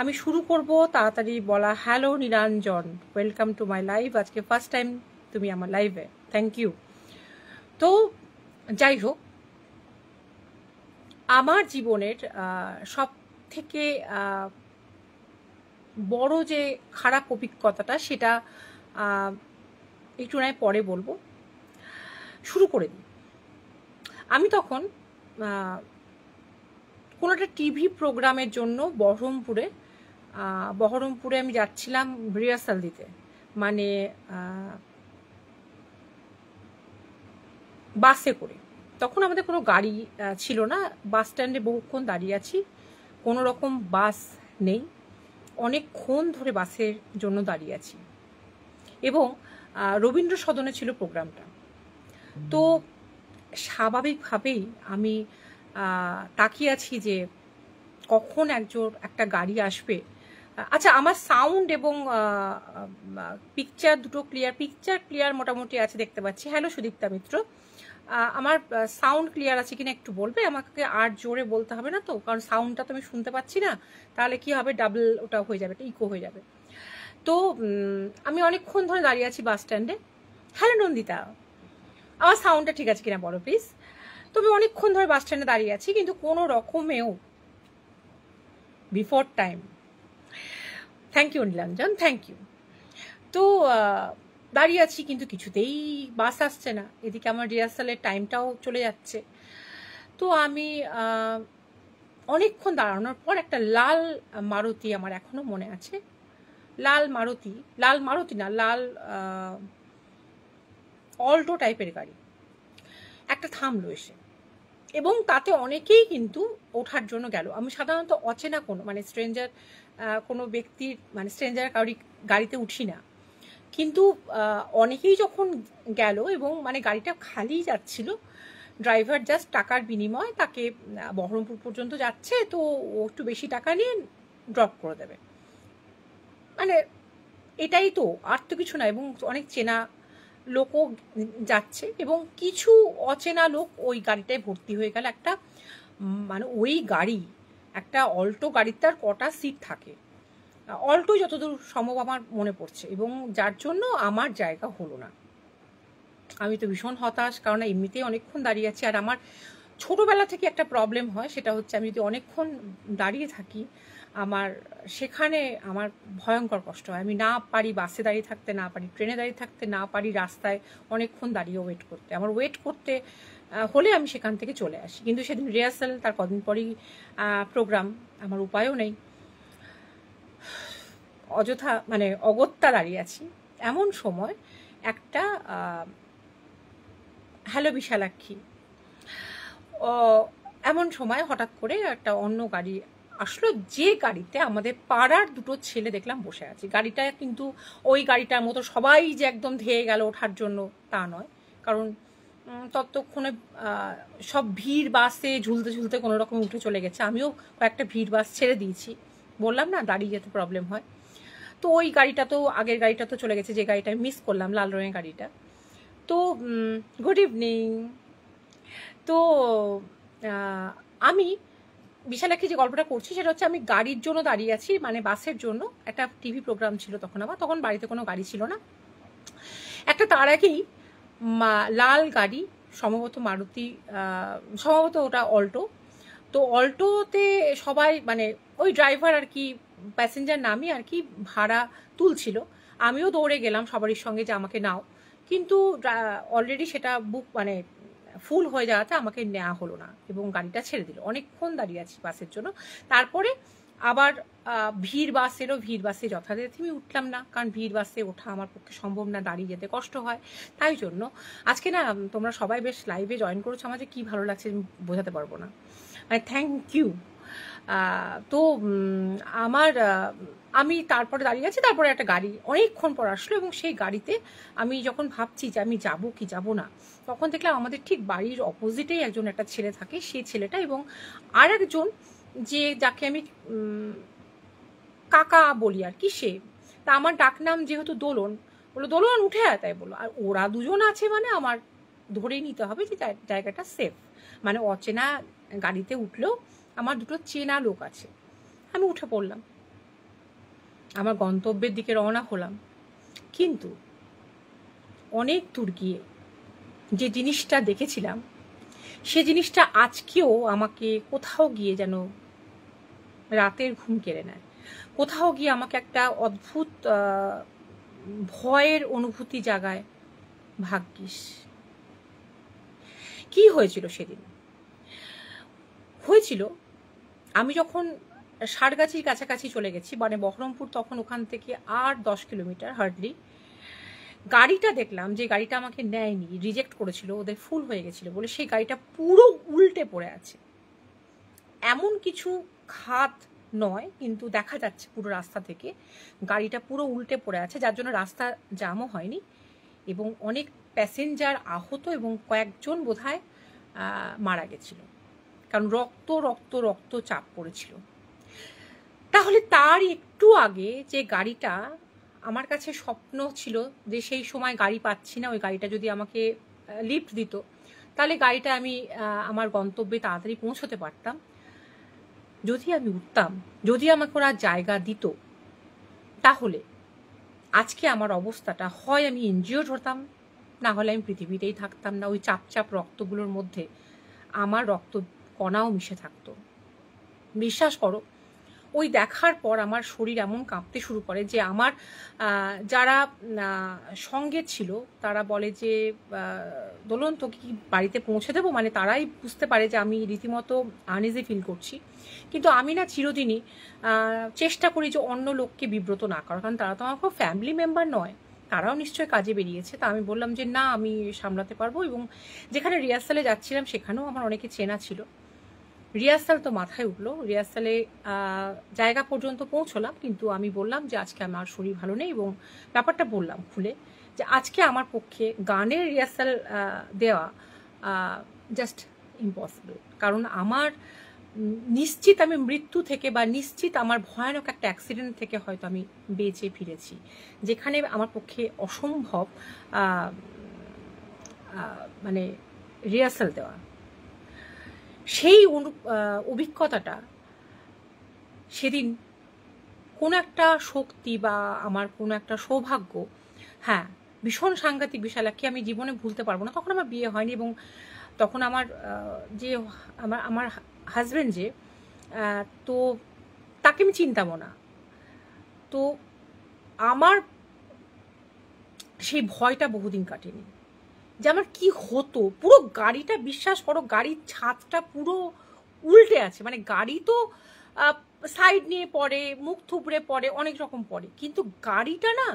আমি শুরু করব তাড়াতাড়ি বলা। Hello Nilanjan, welcome to my live. আজকে ফার্স্ট টাইম তুমি আমার লাইভে, থ্যাংক ইউ। তো যাই হোক, আমার জীবনের সব থেকে বড় যে খারাপ অভিজ্ঞতাটা সেটা একটু নয় পরে বলবো, শুরু করে দিই। আমি তখন কোনো একটা টিভি প্রোগ্রামের জন্য বহরমপুরে আমি যাচ্ছিলাম রিহার্সাল দিতে, মানে বাসে করে। তখন আমাদের কোনো গাড়ি ছিল না, বাস স্ট্যান্ডে বহুক্ষণ দাঁড়িয়ে আছি, কোনো রকম বাস নেই, অনেকক্ষণ ধরে বাসের জন্য দাঁড়িয়ে আছি। এবং রবীন্দ্র সদনে ছিল প্রোগ্রামটা। তো স্বাভাবিকভাবেই আমি তাকিয়ে আছি যে কখন একটা গাড়ি আসবে। আচ্ছা, আমার সাউন্ড এবং পিকচার দুটো ক্লিয়ার? পিকচার ক্লিয়ার মোটামুটি আছে, দেখতে পাচ্ছি। হ্যালো সুদীপ্তা মিত্র, আমার সাউন্ড ক্লিয়ার আছে কিনা একটু বলবে আমাকে। আর জোরে বলতে হবে না তো, কারণ সাউন্ডটা তো আমি শুনতে পাচ্ছি না, তাহলে কি হবে, ডাবল ওটা হয়ে যাবে, ইকো হয়ে যাবে। তো আমি অনেকক্ষণ ধরে দাঁড়িয়ে আছি বাস স্ট্যান্ডে। হ্যালো নন্দিতা, আমার সাউন্ডটা ঠিক আছে কিনা বলো প্লিজ। তো আমি অনেকক্ষণ ধরে বাস স্ট্যান্ডে দাঁড়িয়ে আছি, কিন্তু কোনো রকমেও before time, thank you Nilanjan, thank you. তো দাঁড়িয়ে আছি, কিন্তু কিছুতেই বাস আসছে না। এদিকে আমার রিহার্সালের টাইমটাও চলে যাচ্ছে। তো আমি অনেকক্ষণ দাঁড়ানোর পর একটা লাল মারুতি, আমার এখনো মনে আছে, লাল মারুতি না, লাল অল্টো টাইপের গাড়ি একটা থামলো এসে, এবং তাতে অনেকেই কিন্তু ওঠার জন্য গেল। আমি সাধারণত অচেনা কোনো, মানে স্ট্রেঞ্জার কোনো ব্যক্তির, মানে স্ট্রেঞ্জার গাড়িতে উঠি না, কিন্তু অনেকেই যখন গেল এবং মানে গাড়িটা খালি যাচ্ছিল, ড্রাইভার জাস্ট টাকার বিনিময়ে তাকে বহরমপুর পর্যন্ত যাচ্ছে, তো ও একটু বেশি টাকা নিয়ে ড্রপ করে দেবে, মানে এটাই তো, আর তো কিছু না। এবং অনেক চেনা লোকও যাচ্ছে, এবং কিছু অচেনা লোক ওই গাড়িটায় ভর্তি হয়ে গেল। একটা মানে ওই গাড়ি, একটা অল্টো গাড়িতে আর কটা সিট থাকে, অল্টো যতদূর সম্ভব আমার মনে পড়ছে, এবং যার জন্য আমার জায়গা হলো না। আমি তো ভীষণ হতাশ, কারণ এমনিতেই অনেকক্ষণ দাঁড়িয়ে আছি। আর আমার ছোটোবেলা থেকে একটা প্রবলেম হয়, সেটা হচ্ছে আমি যদি অনেকক্ষণ দাঁড়িয়ে থাকি, সেখানে আমার ভয়ঙ্কর কষ্ট হয়। আমি না পারি বাসে দাঁড়িয়ে থাকতে, না পারি ট্রেনে দাঁড়িয়ে থাকতে, না পারি রাস্তায় অনেকক্ষণ দাঁড়িয়ে ওয়েট করতে। আমার ওয়েট করতে হলে আমি সেখান থেকে চলে আসি। কিন্তু সেদিন রিহার্সাল, তার কদিন পরই প্রোগ্রাম, আমার উপায়ও নেই, অযথা মানে অগত্যা দাঁড়িয়ে আছি। এমন সময় একটা হ্যালো বিশালাক্ষী, এমন সময় হঠাৎ করে একটা অন্য গাড়ি আসলো, যে গাড়িতে আমাদের পাড়ার দুটো ছেলে দেখলাম বসে আছে। গাড়িটা কিন্তু ওই গাড়িটার মতো সবাই যে একদম ধেয়ে গেল ওঠার জন্য তা নয়, কারণ ততক্ষণে সব ভিড় বাসে ঝুলতে ঝুলতে কোনো রকম উঠে চলে গেছে। আমিও কয়েকটা ভিড় বাস ছেড়ে দিয়েছি, বললাম না দাঁড়িয়ে যেতে প্রবলেম হয়। তো ওই গাড়িটা তো, আগের গাড়িটা তো চলে গেছে, যে গাড়িটা মিস করলাম, লাল রঙের গাড়িটা। তো গুড ইভিনিং। তো আমি বিশালাক্ষী যে গল্পটা করছি সেটা হচ্ছে, আমি গাড়ির জন্য দাঁড়িয়ে আছি, মানে বাসের জন্য। একটা টিভি প্রোগ্রাম ছিল তখন, তখন বাড়িতে কোনো গাড়ি ছিল না। একটা তার আগেই লাল গাড়ি, সম্ভবত মারুতি, সম্ভবত ওটা অল্টো। তো অল্টোতে সবাই, মানে ওই ড্রাইভার আর কি প্যাসেঞ্জার নামিয়ে আর কি ভাড়া তুলছিল। আমিও দৌড়ে গেলাম সবারই সঙ্গে যে আমাকে নাও, কিন্তু অলরেডি সেটা বুক, মানে ফুল হয়ে যাওয়াতে আমাকে নেওয়া হলো না, এবং গাড়িটা ছেড়ে দিল। অনেকক্ষণ দাঁড়িয়ে আছি বাসের জন্য। তারপরে আবার ভিড় বাস এলো, ভিড় বাসে যথারীতি আমি উঠলাম না, কারণ ভিড় বাসে ওঠা আমার পক্ষে সম্ভব না, দাঁড়িয়ে যেতে কষ্ট হয়। তাই জন্য আজকে না, তোমরা সবাই বেশ লাইভে জয়েন করেছো, আমার যে কী ভালো লাগছে বোঝাতে পারবো না, মানে থ্যাংক ইউ। তো আমি তারপরে দাঁড়িয়ে আছি, তারপরে একটা গাড়ি অনেকক্ষণ পর আসলো, এবং সেই গাড়িতে আমি যখন ভাবছি যে আমি যাব কি যাব না, তখন দেখলাম আমাদের ঠিক বাড়ির অপোজিটেই একটা ছেলে থাকে, সেই ছেলেটা, এবং আর একজন যাকে আমি কাকা বলি আর কি, সে। তা আমার ডাকনাম যেহেতু দোলন, বললো দোলন উঠে আয়, তাই বললো। আর ওরা দুজন আছে, মানে আমার ধরেই নিতে হবে যে জায়গাটা সেফ, মানে অচেনা গাড়িতে উঠলেও আমার দুটো চেনা লোক আছে। আমি উঠে পড়লাম, আমার গন্তব্যের দিকে রওনা হলাম। কিন্তু অনেক দূর গিয়ে যে জিনিসটা দেখেছিলাম সে জিনিসটা আজকেও আমাকে কোথাও গিয়ে যেন রাতের ঘুম কেড়ে নেয়। কোথাও গিয়ে আমাকে একটা অদ্ভুত ভয়ের অনুভূতি জাগায়। ভাগ্যিস কি হয়েছিল সেদিন? হয়েছিল আমি যখন সারগাছির কাছাকাছি চলে গেছি, মানে বহরমপুর তখন ওখান থেকে আর 10 কিলোমিটার হার্ডলি, গাড়িটা দেখলাম যে গাড়িটা আমাকে নেয়নি, রিজেক্ট করেছিল, ওদের ফুল হয়ে গেছিল বলে সেই গাড়িটা পুরো উল্টে পড়ে আছে। এমন কিছু খাত নয়, কিন্তু দেখা যাচ্ছে পুরো রাস্তা থেকে গাড়িটা পুরো উল্টে পড়ে আছে, যার জন্য রাস্তা জামও হয়নি এবং অনেক প্যাসেঞ্জার আহত এবং কয়েকজন বোধহয় মারা গেছিল, কারণ রক্ত রক্ত রক্ত চাপ পড়েছিল। তাহলে তার একটু আগে যে গাড়িটা, আমার কাছে স্বপ্ন ছিল যে সেই সময় গাড়ি পাচ্ছি না, ওই গাড়িটা যদি আমাকে লিফট দিত তাহলে গাড়িটা আমি আমার গন্তব্যে তাড়াতাড়ি পৌঁছতে পারতাম। যদি আমি উঠতাম, যদি আমাকে ওরা জায়গা দিত, তাহলে আজকে আমার অবস্থাটা হয় আমি ইনজিওর্ড হতাম, না হলে আমি পৃথিবীতেই থাকতাম না। ওই চাপ চাপ রক্তগুলোর মধ্যে আমার রক্ত কণাও মিশে থাকতো। বিশ্বাস করো, ওই দেখার পর আমার শরীর এমন কাঁপতে শুরু করে যে আমার যারা সঙ্গে ছিল তারা বলে যে দোলন তোকে কি বাড়িতে পৌঁছে দেবো, মানে তারাই বুঝতে পারে যে আমি রীতিমতো আনইজি ফিল করছি। কিন্তু আমি না চিরদিনই চেষ্টা করি যে অন্য লোককে বিব্রত না করার, কারণ তারা তো আমার খুব ফ্যামিলি মেম্বার নয়, তারাও নিশ্চয়ই কাজে বেরিয়েছে। তা আমি বললাম যে না, আমি সামলাতে পারবো। এবং যেখানে রিহার্সালে যাচ্ছিলাম সেখানেও আমার অনেকে চেনা ছিল। রিহার্সাল তো মাথায় উঠলো, রিহার্সালে জায়গা পর্যন্ত পৌঁছলাম, কিন্তু আমি বললাম যে আজকে আমার শরীর ভালো নেই এবং ব্যাপারটা বললাম খুলে যে আজকে আমার পক্ষে গানের রিহার্সাল দেওয়া জাস্ট ইম্পসিবল। কারণ আমার নিশ্চিত আমি মৃত্যু থেকে বা নিশ্চিত আমার ভয়ানক একটা অ্যাক্সিডেন্ট থেকে হয়তো আমি বেঁচে ফিরেছি, যেখানে আমার পক্ষে অসম্ভব মানে রিহার্সাল দেওয়া। সেই অভিজ্ঞতাটা সেদিন কোনো একটা শক্তি বা আমার কোনো একটা সৌভাগ্য, হ্যাঁ ভীষণ সাংঘাতিক বিশালাক্ষী, আমি জীবনে ভুলতে পারবো না। তখন আমার বিয়ে হয়নি এবং তখন আমার যে আমার হাজব্যান্ড যে, তো তাকে আমি চিনতামও না। তো আমার সেই ভয়টা বহুদিন কাটেনি যে আমার কি হতো। পুরো গাড়িটা, বিশ্বাস করো, গাড়ির ছাদটা পুরো উল্টে আছে, মানে গাড়ি তো সাইড নিয়ে পড়ে, মুখ থুবড়ে পড়ে, অনেক রকম পড়ে, কিন্তু গাড়িটা না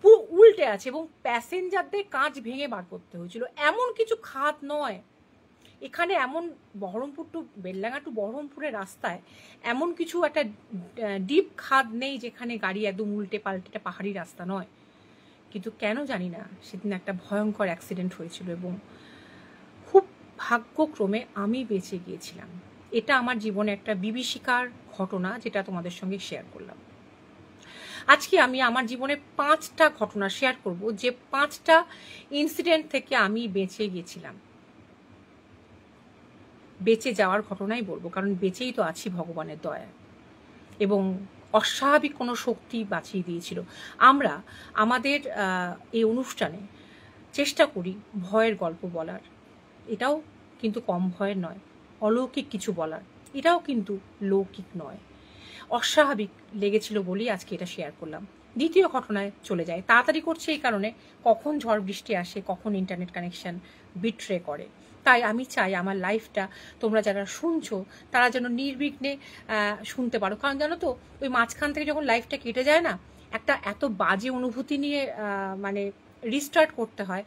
পুরো উল্টে আছে এবং প্যাসেঞ্জারদের কাঁচ ভেঙে বার করতে হয়েছিল। এমন কিছু খাত নয় এখানে, এমন বহরমপুর টু বেলডাঙ্গা টু বহরমপুরের রাস্তায় এমন কিছু একটা ডিপ খাদ নেই যেখানে গাড়ি একদম উল্টে পাল্টে, পাহাড়ি রাস্তা নয়। কিন্তু কেন জানি না সেদিন একটা ভয়ঙ্কর অ্যাক্সিডেন্ট হয়েছিল এবং খুব ভাগ্যক্রমে আমি বেঁচে গিয়েছিলাম। এটা আমার জীবনে একটা বিভীষিকার ঘটনা, যেটা তোমাদের সঙ্গে শেয়ার করলাম। আজকে আমি আমার জীবনে 5টা ঘটনা শেয়ার করব, যে 5টা ইনসিডেন্ট থেকে আমি বেঁচে গিয়েছিলাম। বেঁচে যাওয়ার ঘটনাই বলবো, কারণ বেঁচেই তো আছি ভগবানের দয়ায়, এবং অস্বাভাবিক কোনো শক্তি বাঁচিয়ে দিয়েছিল। আমরা আমাদের এই অনুষ্ঠানে চেষ্টা করি ভয়ের গল্প বলার, এটাও কিন্তু কম ভয়ের নয়। অলৌকিক কিছু বলার, এটাও কিন্তু লৌকিক নয়। অস্বাভাবিক লেগেছিল বলেই আজকে এটা শেয়ার করলাম। দ্বিতীয় ঘটনায় চলে যায়, তাড়াতাড়ি করছে এই কারণে কখন ঝড় বৃষ্টি আসে, কখন ইন্টারনেট কানেকশন বিট্রে করে। তাই আমি চাই আমার লাইফটা তোমরা যারা শুনছো তারা যেন নির্বিঘ্নে শুনতে পারো, কারণ জানো তো ওই মাঝখান থেকে যখন লাইফটা কেটে যায় না, একটা এত বাজে অনুভূতি নিয়ে মানে রিস্টার্ট করতে হয়।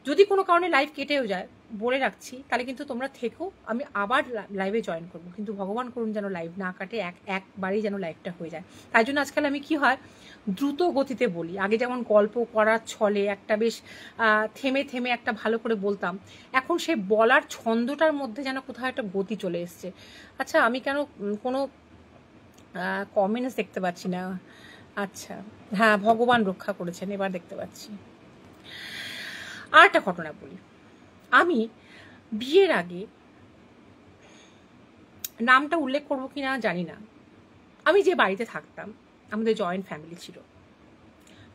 যদি কোনো কারণে লাইফ কেটেও যায়, বলে রাখছি, তাহলে কিন্তু তোমরা থেকো, আমি আবার লাইভে জয়েন করবো, কিন্তু ভগবান করুন যেন লাইভ না কাটে, একবারেই যেন লাইভটা হয়ে যায়। তাই জন্য আজকাল আমি কি হয় দ্রুত গতিতে বলি। আগে যেমন গল্প করার ছলে একটা বেশ থেমে থেমে একটা ভালো করে বলতাম, এখন সে বলার ছন্দটার মধ্যে যেন কোথাও একটা গতি চলে এসছে। আচ্ছা, আমি কেন কোনো কমেন্টস দেখতে পাচ্ছি না? আচ্ছা, হ্যাঁ, ভগবান রক্ষা করেছেন, এবার দেখতে পাচ্ছি। আর একটা ঘটনা বলি। আমি বিয়ের আগে, নামটা উল্লেখ করবো কিনা জানি না, আমি যে বাড়িতে থাকতাম আমাদের জয়েন্ট ফ্যামিলি ছিল।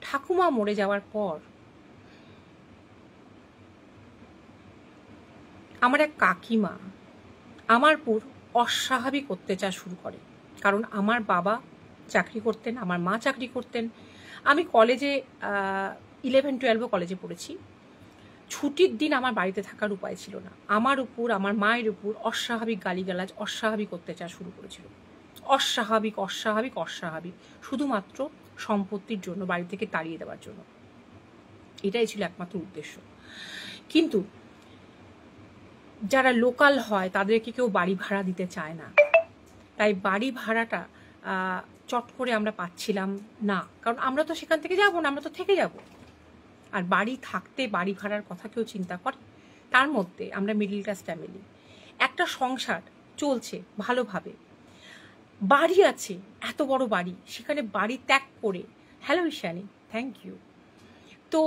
ঠাকুমা মরে যাওয়ার পর আমার এক কাকিমা আমার উপর অস্বাভাবিক অত্যাচার শুরু করে। কারণ আমার বাবা চাকরি করতেন, আমার মা চাকরি করতেন। আমি কলেজে 11-12 কলেজে পড়েছি। ছুটির দিন আমার বাড়িতে থাকার উপায় ছিল না। আমার উপর, আমার মায়ের উপর অস্বাভাবিক গালিগালাজ, অস্বাভাবিক অত্যাচার শুরু করেছিল। অস্বাভাবিক অস্বাভাবিক অস্বাভাবিক, শুধুমাত্র সম্পত্তির জন্য, বাড়ি থেকে তাড়িয়ে দেওয়ার জন্য। এটাই ছিল একমাত্র উদ্দেশ্য। কিন্তু যারা লোকাল হয় তাদেরকে কেউ বাড়ি ভাড়া দিতে চায় না, তাই বাড়ি ভাড়াটা চট করে আমরা পাচ্ছিলাম না। কারণ আমরা তো সেখান থেকে যাবো না, আমরা তো থেকে যাব। আর বাড়ি থাকতে বাড়ি ভাড়ার কথা কেউ চিন্তা করে? তার মধ্যে আমরা মিডল ক্লাস ফ্যামিলি, একটা সংসার চলছে ভালোভাবে, বাড়ি আছে, এত বড় বাড়ি, সেখানে বাড়ি ত্যাগ করে, হ্যালো ঈশানী, থ্যাংক ইউ, তো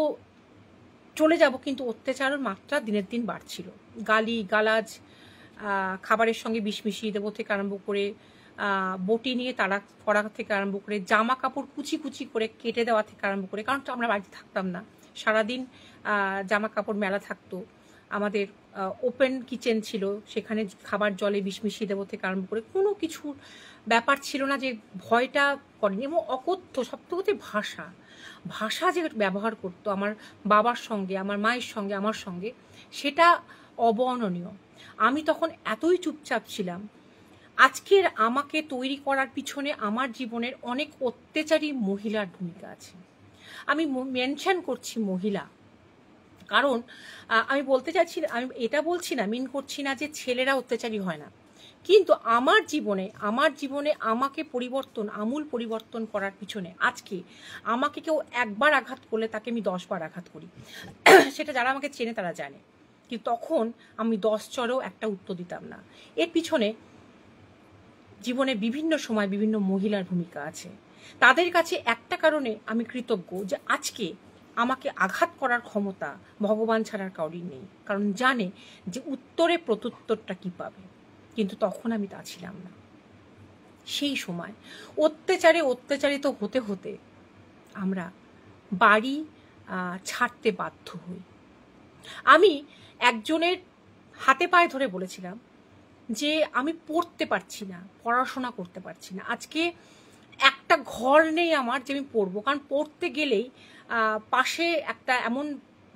চলে যাব। কিন্তু অত্যাচারের মাত্রা দিনের দিন বাড়ছিল। গালি গালাজ, খাবারের সঙ্গে বিষ মিশিয়ে দেবো থেকে আরম্ভ করে, বটি নিয়ে তাড়া করা থেকে আরম্ভ করে, জামা কাপড় কুচি কুচি করে কেটে দেওয়া থেকে আরম্ভ করে। কারণ আমরা বাড়িতে থাকতাম না, সারাদিন জামা কাপড় মেলা থাকতো। আমাদের ওপেন কিচেন ছিল, সেখানে খাবার জলে বিষ মিশিয়ে দেবো থেকে আরম্ভ করে কোনো কিছুর ব্যাপার ছিল না যে ভয়টা করেনি। এবং অকথ্য সবথেকে ভাষা যে ব্যবহার করতো আমার বাবার সঙ্গে, আমার মায়ের সঙ্গে, আমার সঙ্গে, সেটা অবর্ণনীয়। আমি তখন এতই চুপচাপ ছিলাম। আজকের আমাকে তৈরি করার পিছনে আমার জীবনের অনেক অত্যাচারী মহিলার ভূমিকা আছে। আমি মেনশন করছি মহিলা, কারণ আমি বলতে চাইছি, আমি এটা বলছি না, মিন করছি না যে ছেলেরা অত্যাচারী হয় না। কিন্তু আমার জীবনে আমাকে আমূল পরিবর্তন করার পিছনে আজকে আমাকে কেউ একবার আঘাত করলে তাকে আমি 10 বার আঘাত করি। সেটা যারা আমাকে চেনে তারা জানে। কিন্তু তখন আমি 10 চরেও একটা উত্তর দিতাম না। এর পিছনে জীবনে বিভিন্ন সময় বিভিন্ন মহিলার ভূমিকা আছে। তাদের কাছে একটা কারণে আমি কৃতজ্ঞ, যে আজকে আমাকে আঘাত করার ক্ষমতা ভগবান ছাড়ার কাউরির নেই। কারণ জানে যে উত্তরে প্রত্যুত্তরটা কি পাবে। কিন্তু তখন আমি তা ছিলাম না। সেই সময় অত্যাচারিত হতে হতে আমরা বাড়ি ছাড়তে বাধ্য হই। আমি একজনের হাতে পায়ে ধরে বলেছিলাম যে আমি পড়তে পারছি না, পড়াশোনা করতে পারছি না। আজকে একটা ঘর নেই আমার যে আমি পড়বো। কারণ পড়তে গেলেই পাশে একটা এমন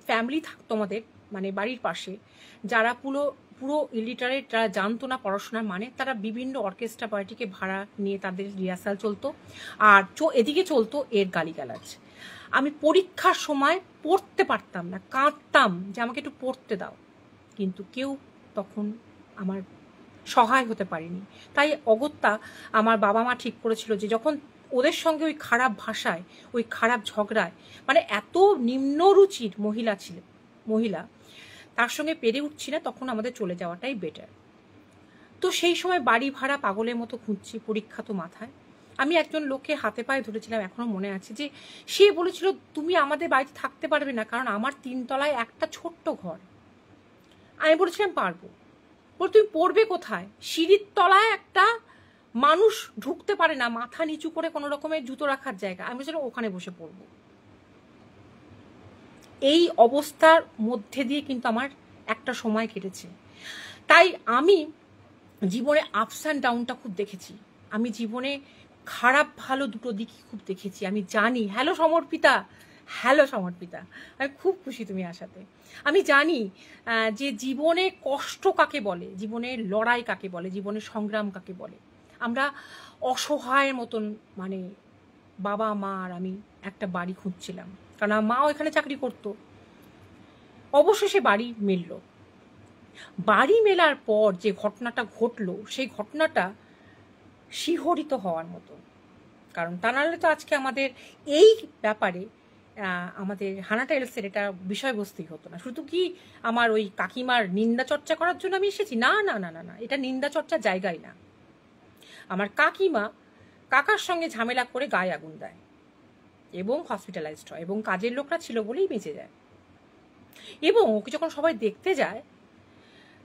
ফ্যামিলি থাকতো আমাদের, মানে বাড়ির পাশে, যারা পুরো ইলিটারেট, যারা জানতো না পড়াশোনার মানে, তারা বিভিন্ন অর্কেস্ট্রা পার্টিকে ভাড়া নিয়ে তাদের রিহার্সাল চলতো। আর এদিকে চলতো এর গালিগালাজ। আমি পরীক্ষার সময় পড়তে পারতাম না, কাঁদতাম যে আমাকে একটু পড়তে দাও। কিন্তু কেউ তখন আমার সহায় হতে পারেনি। তাই অগত্যা আমার বাবা মা ঠিক করেছিল যে যখন ওদের সঙ্গে ওই খারাপ ভাষায়, ওই খারাপ ঝগড়ায়, মানে এত নিম্নরুচির মহিলা তার সঙ্গে পেরে উঠছি না, তখন আমাদের চলে যাওয়াটাই বেটার। তো সেই সময় বাড়ি ভাড়া পাগলের মতো খুঁজছি, পরীক্ষা তো মাথায়। আমি একজন লোককে হাতে পায়ে ধরেছিলাম, এখনো মনে আছে, যে সে বলেছিল তুমি আমাদের বাড়িতে থাকতে পারবে না, কারণ আমার 3 তলায় একটা ছোট্ট ঘর। আমি বলেছিলাম পারবো। বল তুমি পড়বে কোথায়? সিঁড়ির তলায় একটা মানুষ ঢুকতে পারে না, মাথা নিচু করে কোনো রকমের জুতো রাখার জায়গা। আমি বলছিলাম ওখানে বসে পড়বো। এই অবস্থার মধ্যে দিয়ে কিন্তু আমার একটা সময় কেটেছে। তাই আমি জীবনে আপস অ্যান্ড ডাউনটা খুব দেখেছি। আমি জীবনে খারাপ ভালো দুটো দিকই খুব দেখেছি। আমি জানি, হ্যালো সমর্পিতা, আমি খুব খুশি তুমি আসাতে। আমি জানি যে জীবনে কষ্ট কাকে বলে, জীবনে লড়াই কাকে বলে, জীবনে সংগ্রাম কাকে বলে। আমরা অসহায়ের মতন, মানে বাবা মা আর আমি একটা বাড়ি খুঁজছিলাম, কারণ আমার মাও এখানে চাকরি করতো। অবশেষে বাড়ি মিলল। বাড়ি মেলার পর যে ঘটনাটা ঘটলো, সেই ঘটনাটা শিহরিত হওয়ার মতো। কারণ তা নাহলে তো আজকে আমাদের এই ব্যাপারে আমাদের হানা টাইলসের এটা বিষয়বস্তুই হতো না। শুধু কি আমার ওই কাকিমার নিন্দা চর্চা করার জন্য আমি এসেছি? না না না না না, এটা নিন্দা চর্চার জায়গায় না। আমার কাকিমা কাকার সঙ্গে ঝামেলা করে গায়ে আগুন দেয় এবং হসপিটালাইজড হয়, এবং কাজের লোকরা ছিল বলেই বেঁচে যায়। এবং ওকে যখন সবাই দেখতে যায়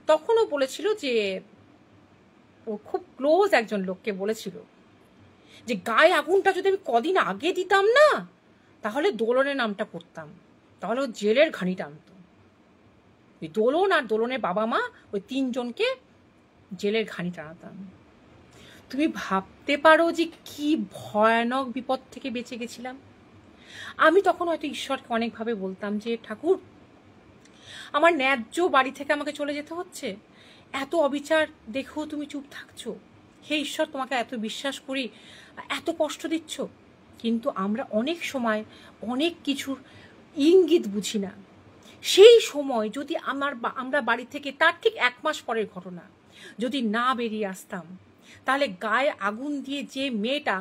তখনও বলেছিল যে ও খুব ক্লোজ একজন লোককে বলেছিল যে গায়ে আগুনটা যদি আমি কদিন আগে দিতাম না, তাহলে দোলনের নামটা করতাম, তাহলে ও জেলের ঘানি টানতো। ওই দোলন আর দোলনের বাবা মা ওই 3 জনকে জেলের ঘানি টানাতাম। তুমি ভাবতে পারো যে কি ভয়ানক বিপদ থেকে বেঁচে গেছিলাম। আমি তখন হয়তো ঈশ্বরকে অনেকভাবে বলতাম যে ঠাকুর, আমার ন্যায্য বাড়ি থেকে আমাকে চলে যেতে হচ্ছে, এত অবিচার দেখেও তুমি চুপ থাকছো। হে ঈশ্বর, তোমাকে এত বিশ্বাস করি, এত কষ্ট দিচ্ছ। কিন্তু আমরা অনেক সময় অনেক কিছুর ইঙ্গিত বুঝি না। সেই সময় যদি আমরা বাড়ি থেকে, তার ঠিক 1 মাস পরের ঘটনা, যদি না বেরিয়ে আসতাম, তাহলে গায়ে আগুন দিয়ে যে মেয়েটা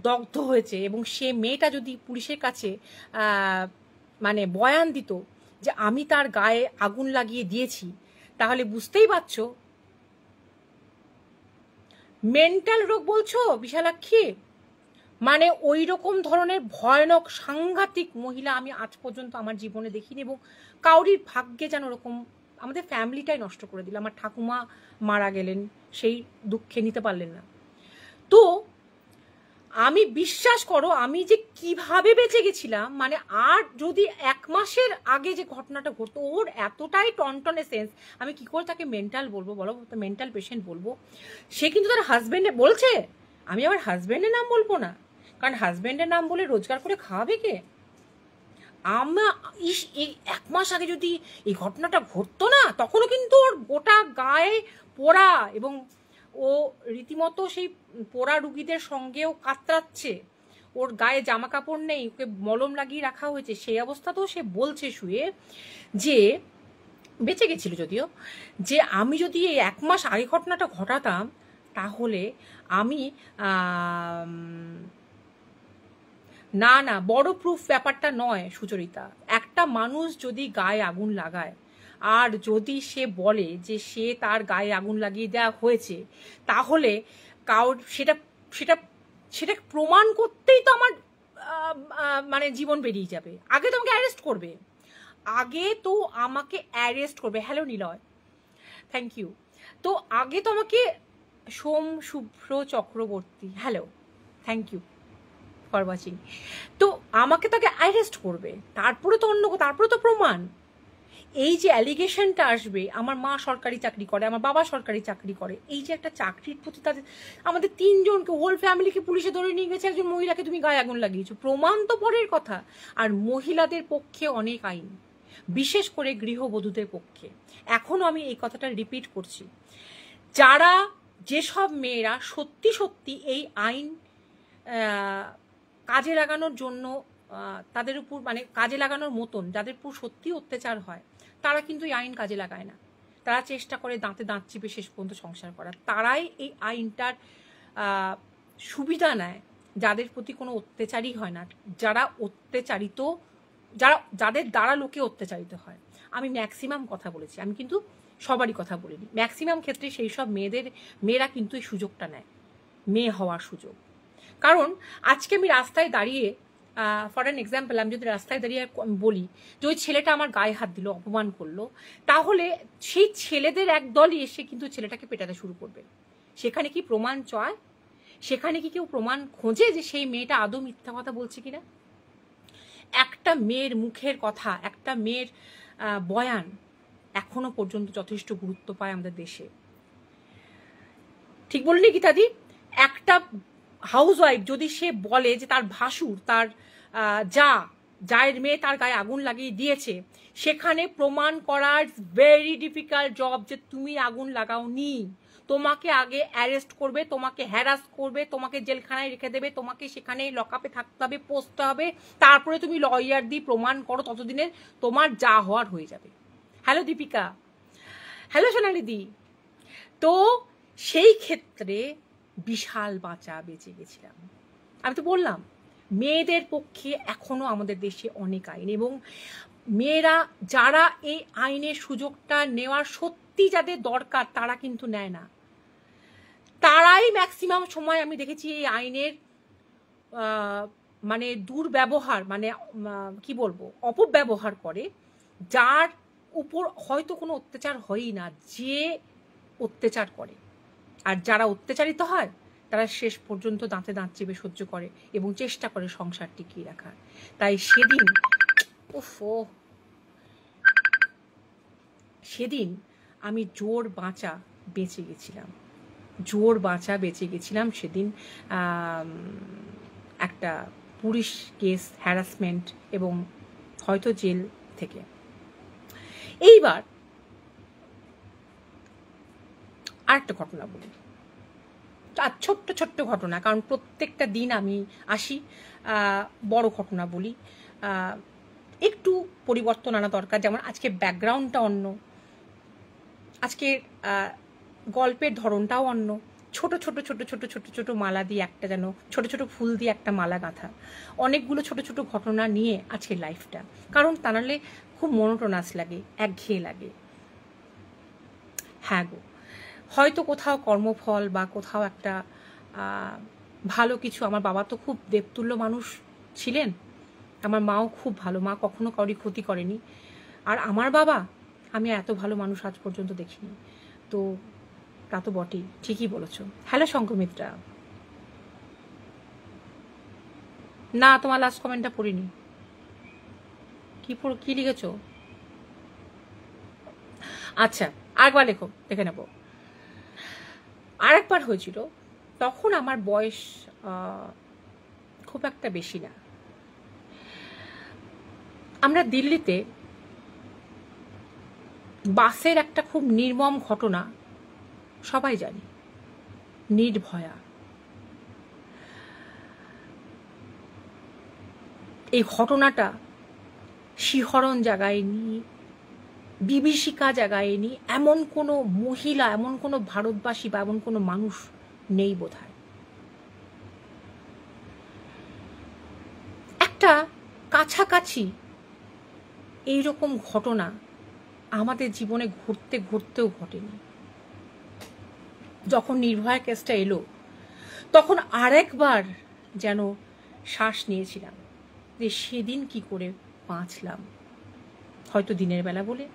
দগ্ধ হয়েছে এবং সে মেয়েটা যদি পুলিশের কাছে মানে বয়ান দিত যে আমি তার গায়ে আগুন লাগিয়ে দিয়েছি, তাহলে বুঝতেই পারছো। মেন্টাল রোগ বলছো বিশালাক্ষী, মানে ওই রকম ধরনের ভয়ানক সাংঘাতিক মহিলা আমি আজ পর্যন্ত আমার জীবনে দেখিনি। এবং কাউরির ভাগ্যে যেন ওরকম, আমাদের ফ্যামিলিটাই নষ্ট করে দিল। আমার ঠাকুমা মারা গেলেন, সেই দুঃখে নিতে পারলেন না। তো আমি বিশ্বাস করো আমি যে কিভাবে বেঁচে গেছিলাম, মানে আর যদি 1 মাসের আগে যে ঘটনাটা ঘটতো, ওর এতটাই টনটনে সেন্স, আমি কি করে তাকে মেন্টাল বলবো বলো, মেন্টাল পেশেন্ট বলবো। সে কিন্তু তার হাজবেন্ডে বলছে, আমি আমার হাজবেন্ডের নাম বলবো না, কারণ হাজবেন্ডের নাম বলে রোজগার করে খাওয়াবে কে। এই 1 মাস আগে যদি এই ঘটনাটা ঘটতো না, তখনও কিন্তু ওর গোটা গায়ে পোড়া, এবং ও রীতিমতো সেই পোড়া রুগীদের সঙ্গেও কাতরাচ্ছে, ওর গায়ে জামা কাপড় নেই, ওকে মলম লাগিয়ে রাখা হয়েছে, সেই অবস্থাতেও সে বলছে শুয়ে যে, বেঁচে গেছিল যদিও, যে আমি যদি এই 1 মাস আগে ঘটনাটা ঘটাতাম, তাহলে আমি না না, বড় প্রুফ ব্যাপারটা নয় সুচরিতা। একটা মানুষ যদি গায়ে আগুন লাগায়, আর যদি সে বলে যে সে তার গায়ে আগুন লাগিয়ে দেওয়া হয়েছে, তাহলে সেটা সেটা সেটা প্রমাণ করতেই তো আমার মানে জীবন বেরিয়ে যাবে। আগে তো আমাকে অ্যারেস্ট করবে, হ্যালো নিলয়, থ্যাংক ইউ। তো আগে তো আমাকে Som Shubhra Chakraborty, hello, thank you for watching. তো আমাকে তাকে অ্যারেস্ট করবে, তারপরে তো প্রমাণ। এই যে অ্যালিগেশনটা আসবে, আমার মা সরকারি চাকরি করে, আমার বাবা সরকারি চাকরি করে, এই যে একটা চাকরির প্রতি তাদের, আমাদের 3 জনকে, হোল ফ্যামিলিকে পুলিশে ধরে নিয়ে গেছে, একজন মহিলাকে তুমি গায়ে আগুন লাগিয়েছো, প্রমাণ তো পরের কথা। আর মহিলাদের পক্ষে অনেক আইন, বিশেষ করে গৃহবধূদের পক্ষে। এখনো আমি এই কথাটা রিপিট করছি, যেসব মেয়েরা সত্যি সত্যি এই আইন কাজে লাগানোর জন্য, তাদের উপর মানে কাজে লাগানোর মতন যাদের উপর সত্যি অত্যাচার হয়, তারা কিন্তু এই আইন কাজে লাগায় না। তারা চেষ্টা করে দাঁতে দাঁত চিপে শেষ পর্যন্ত সংসার করার। তারাই এই আইনটার সুবিধা নেয় যাদের প্রতি কোনো অত্যাচারই হয় না, যাদের দ্বারা লোকে অত্যাচারিত হয়। আমি ম্যাক্সিমাম কথা বলেছি, আমি কিন্তু সবারই কথা বলিনি। ম্যাক্সিমাম ক্ষেত্রে সেই সব মেয়েরা কিন্তু এই সুযোগটা নেয়, মেয়ে হওয়ার সুযোগ। কারণ আজকে আমি রাস্তায় দাঁড়িয়ে, ফর অ্যান এক্সাম্পল, আমি যদি রাস্তায় দাঁড়িয়ে বলি যে ওই ছেলেটা আমার গায়ে হাত দিল, অপমান করলো, তাহলে সেই ছেলেদের এক দলই এসে কিন্তু ছেলেটাকে পেটাতে শুরু করবে। সেখানে কি প্রমাণ চায়? সেখানে কি কেউ প্রমাণ খোঁজে যে সেই মেয়েটা আদৌ মিথ্যা কথা বলছে কিনা? একটা মেয়ের মুখের কথা, একটা মেয়ের বয়ান এখনো পর্যন্ত যথেষ্ট গুরুত্ব পায় আমাদের দেশে। ঠিক বলিনি গীতাদি? একটা হাউসওয়াইফ যদি সে বলে যে তার ভাসুর, তার জায়ের মেয়ে তার গায়ে আগুন লাগিয়ে দিয়েছে, সেখানে প্রমাণ করার ভেরি ডিফিকাল্ট জব যে তুমি আগুন লাগাওনি। তোমাকে আগে অ্যারেস্ট করবে, তোমাকে হ্যারাস করবে, তোমাকে জেলখানায় রেখে দেবে, তোমাকে সেখানে লকআপে থাকতে হবে, পৌঁছতে হবে, তারপরে তুমি লয়ার দিয়ে প্রমাণ করো, ততদিনে তোমার যা হওয়ার হয়ে যাবে। হ্যালো দীপিকা, হ্যালো সোনালিদি। তো সেই ক্ষেত্রে বিশাল বাঁচা বেঁচে গেছিলাম। আমি তো বললাম, মেয়েদের পক্ষে এখনো আমাদের দেশে অনেক আইন, এবং মেয়েরা যারা এই আইনের সুযোগটা নেওয়ার সত্যি যাদের দরকার, তারা কিন্তু নেয় না। তারাই ম্যাক্সিমাম সময় আমি দেখেছি এই আইনের মানে দুর্ব্যবহার, মানে কি বলবো, অপব্যবহার করে, যার উপর হয়তো কোনো অত্যাচার হয়ই না, যে অত্যাচার করে। আর যারা অত্যাচারিত হয় তারা শেষ পর্যন্ত দাঁতে দাঁত চেপে সহ্য করে এবং চেষ্টা করে সংসার টিকিয়ে রাখার। তাই সেদিন আমি জোর বাঁচা বেঁচে গেছিলাম সেদিন একটা পুলিশ কেস, হ্যারাসমেন্ট এবং হয়তো জেল থেকে। এইবার আরেকটা ঘটনা বলি, আর ছোট্ট ঘটনা, কারণ প্রত্যেকটা দিন আমি আসি বড় ঘটনা বলি, একটু পরিবর্তন আনা দরকার। যেমন আজকে ব্যাকগ্রাউন্ডটা অন্য, আজকে গল্পের ধরনটাও অন্য। ছোট ছোট মালা দিয়ে একটা, যেন ছোট ছোট ফুল দিয়ে একটা মালা গাঁথা, অনেকগুলো ছোট ছোট ঘটনা নিয়ে আজকের লাইফটা। কারণ তা নাহলে খুব মনোটোনাস লাগে, একঘেয়ে লাগে। হ্যাঁ গো, হয়তো কোথাও কর্মফল বা কোথাও একটা ভালো কিছু। আমার বাবা তো খুব দেবতুল্য মানুষ ছিলেন, আমার মাও খুব ভালো, মা কখনো কাউরি ক্ষতি করেনি। আর আমার বাবা, আমি এত ভালো মানুষ আজ পর্যন্ত দেখিনি। তো তা তো বটেই, ঠিকই বলেছ। হ্যালো শঙ্কমিত্রা, না তোমার লাস্ট কমেন্টটা পড়িনি, কি লিখেছ? আচ্ছা, আরেকবার লেখো, দেখে নেব। আরেকবার হয়েছিল, তখন আমার বয়স খুব একটা বেশি না। আমরা দিল্লিতে বাসের একটা খুব নির্মম ঘটনা সবাই জানি, নির্ভয়া। এই ঘটনাটা শিহরণ জাগায়নি, বিভীষিকা জাগায়নি এমন কোনো মহিলা, এমন কোনো ভারতবাসী বা এমন কোনো মানুষ নেই বোধহয়। একটা কাছাকাছি এইরকম ঘটনা আমাদের জীবনে ঘটতেও ঘটেনি। যখন নির্ভয়া কেসটা এলো, তখন আরেকবার যেন শ্বাস নিয়েছিলাম যে সেদিন কি করে বাঁচলাম, হয়তো দিনের বেলা বলে।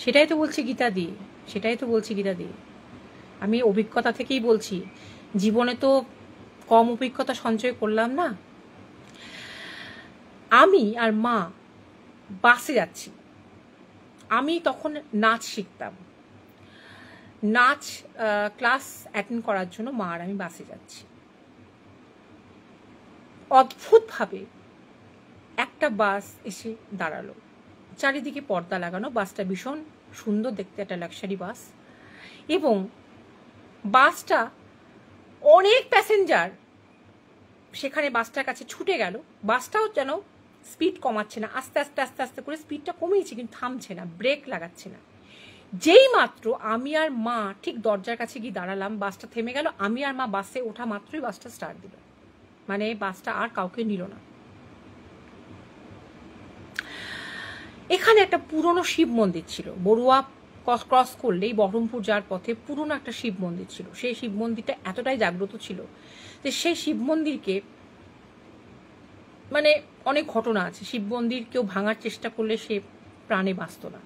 সেটাই তো বলছি গীতা দি, আমি অভিজ্ঞতা থেকেই বলছি। জীবনে তো কম অভিজ্ঞতা সঞ্চয় করলাম না। আমি আর মা বাসে যাচ্ছি, আমি তখন নাচ শিখতাম, নাচ ক্লাস অ্যাটেন্ড করার জন্য মা আর আমি বাসে যাচ্ছি। অদ্ভুতভাবে একটা বাস এসে দাঁড়ালো, চারিদিকে পর্দা লাগানো, বাসটা ভীষণ সুন্দর দেখতে, একটা লাক্সারি বাস। এবং বাসটা অনেক প্যাসেঞ্জার সেখানে বাসটার কাছে ছুটে গেল। বাসটাও যেন স্পিড কমাচ্ছে না, আস্তে আস্তে করে স্পিডটা কমিয়েছে, কিন্তু থামছে না, ব্রেক লাগাচ্ছে না। যেই মাত্র আমি আর মা ঠিক দরজার কাছে গিয়ে দাঁড়ালাম, বাসটা থেমে গেল। আমি আর মা বাসে ওঠা মাত্রই বাসটা স্টার্ট দিল, মানে বাসটা আর কাউকে নিল না। এখানে একটা পুরনো শিব মন্দির ছিল, বড়ুয়া ক্রস করলেই বহরমপুর যাওয়ার পথে পুরনো একটা শিব মন্দির ছিল। সেই শিব মন্দিরটা এতটাই জাগ্রত ছিল যে সেই শিব মন্দিরকে, মানে অনেক ঘটনা আছে, শিব মন্দির কেউ ভাঙার চেষ্টা করলে সে প্রাণে বাঁচত না।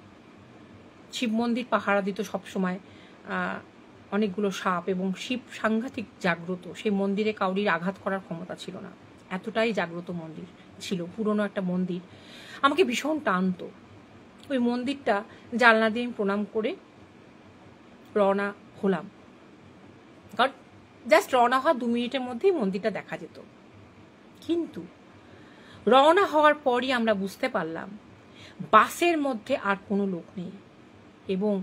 শিব মন্দির পাহারা দিত সবসময় অনেকগুলো সাপ, এবং শিব সাংঘাতিক জাগ্রত। সেই মন্দিরে কাউরির আঘাত করার ক্ষমতা ছিল না, এতটাই জাগ্রত মন্দির ছিল, পুরনো একটা মন্দির। আমাকে ভীষণ টানতো ওই মন্দিরটা। জানলা দিয়ে প্রণাম করে রওনা হলাম, কারণ জাস্ট রওনা হওয়া 2 মিনিটের মধ্যেই মন্দিরটা দেখা যেত। কিন্তু রওনা হওয়ার পরই আমরা বুঝতে পারলাম বাসের মধ্যে আর কোনো লোক নেই, এবং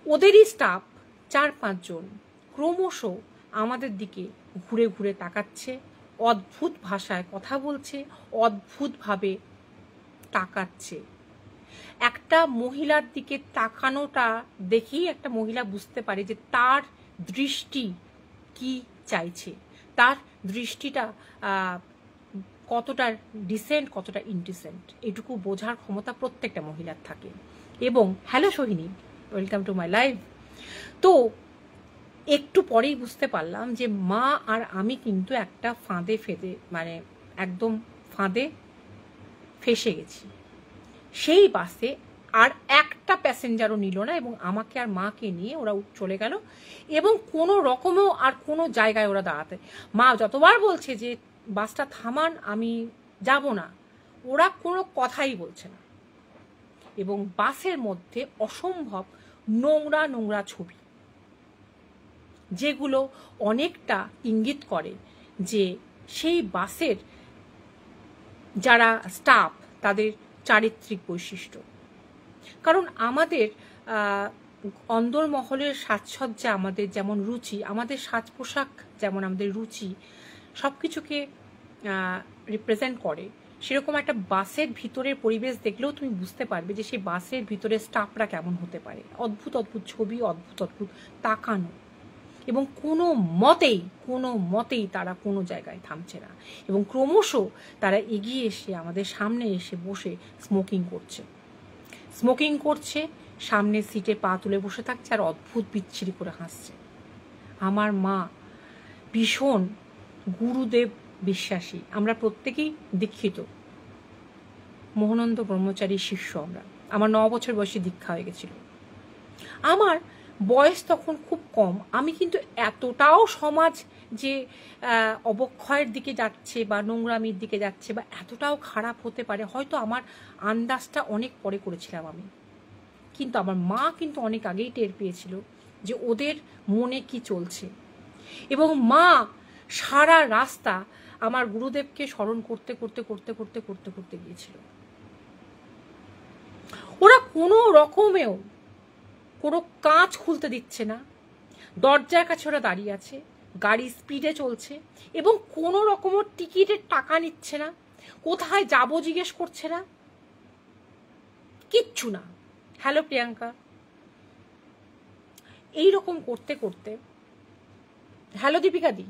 ওদেরই স্টাফ 4-5 জন ক্রমশ আমাদের দিকে ঘুরে ঘুরে তাকাচ্ছে, অদ্ভুত ভাষায় কথা বলছে, অদ্ভুতভাবে তাকাচ্ছে। একটা মহিলার দিকে তাকানোটা দেখেই একটা মহিলা বুঝতে পারে যে তার দৃষ্টি কি চাইছে, তার দৃষ্টিটা কতটা ডিসেন্ট, কতটা ইনডিসেন্ট, এটুকু বোঝার ক্ষমতা প্রত্যেকটা মহিলার থাকে। এবং hello Sohini, welcome to my live. তো একটু পরেই বুঝতে পারলাম যে মা আর আমি কিন্তু একটা মানে একদম ফাঁদে ফেসে গেছি। সেই বাসে আর একটা প্যাসেঞ্জারও নিল না, এবং আমাকে আর মাকে নিয়ে ওরা চলে গেল, এবং কোনো রকমেও আর কোনো জায়গায় ওরা দাঁড়াতে, মা যতবার বলছে যে বাসটা থামান, আমি যাব না, ওরা কোনো কথাই বলছে না। এবং বাসের মধ্যে অসম্ভব নোংরা নোংরা ছবি, যেগুলো অনেকটা ইঙ্গিত করে যে সেই বাসের যারা স্টাফ তাদের চারিত্রিক বৈশিষ্ট্য। কারণ আমাদের অন্দরমহলের সাজসজ্জা, আমাদের যেমন রুচি, আমাদের সাজ পোশাক যেমন আমাদের রুচি সব কিছুকে রিপ্রেজেন্ট করে, সেরকম একটা বাসের ভিতরের পরিবেশ দেখলেও তুমি বুঝতে পারবে যে সেই বাসের ভিতরে স্টাফরা কেমন হতে পারে। অদ্ভুত অদ্ভুত ছবি, অদ্ভুত অদ্ভুত তাকানো, এবং কোনো মতেই তারা কোনো জায়গায় থামছে না, এবং ক্রমশ তারা এগিয়ে এসে আমাদের সামনে এসে বসে স্মোকিং করছে, সামনের সিটে পা তুলে বসে থাকছে, আর অদ্ভুত বিচ্ছিরি করে হাসছে। আমার মা ভীষণ গুরুদেব বিশ্বাসী, আমরা প্রত্যেকেই দীক্ষিত, মোহনন্দ ব্রহ্মচারীর শিষ্য আমরা। আমার 9 বছর বয়সে দীক্ষা হয়ে গেছিল। আমার বয়স তখন খুব কম, আমি কিন্তু এতটাও সমাজ যে অবক্ষয়ের দিকে যাচ্ছে বা নোংরামির দিকে যাচ্ছে বা এতটাও খারাপ হতে পারে, হয়তো আমার আন্দাজটা অনেক পরে করেছিলাম আমি। কিন্তু আমার মা কিন্তু অনেক আগেই টের পেয়েছিল যে ওদের মনে কি চলছে, এবং মা সারা রাস্তা আমার গুরুদেবকে স্মরণ করতে করতে করতে করতে করতে করতে গিয়েছিল। ওরা কোনো রকমেও কোনো কাঁচ খুলতে দিচ্ছে না, দরজার কাছে ওরা দাঁড়িয়ে আছে, গাড়ি স্পিডে চলছে, এবং কোনো রকমের টিকিটের টাকা নিচ্ছে না, কোথায় যাবো জিজ্ঞেস করছে না, কিচ্ছু না। হ্যালো প্রিয়াঙ্কা। এইরকম করতে করতে, হ্যালো দীপিকা দি,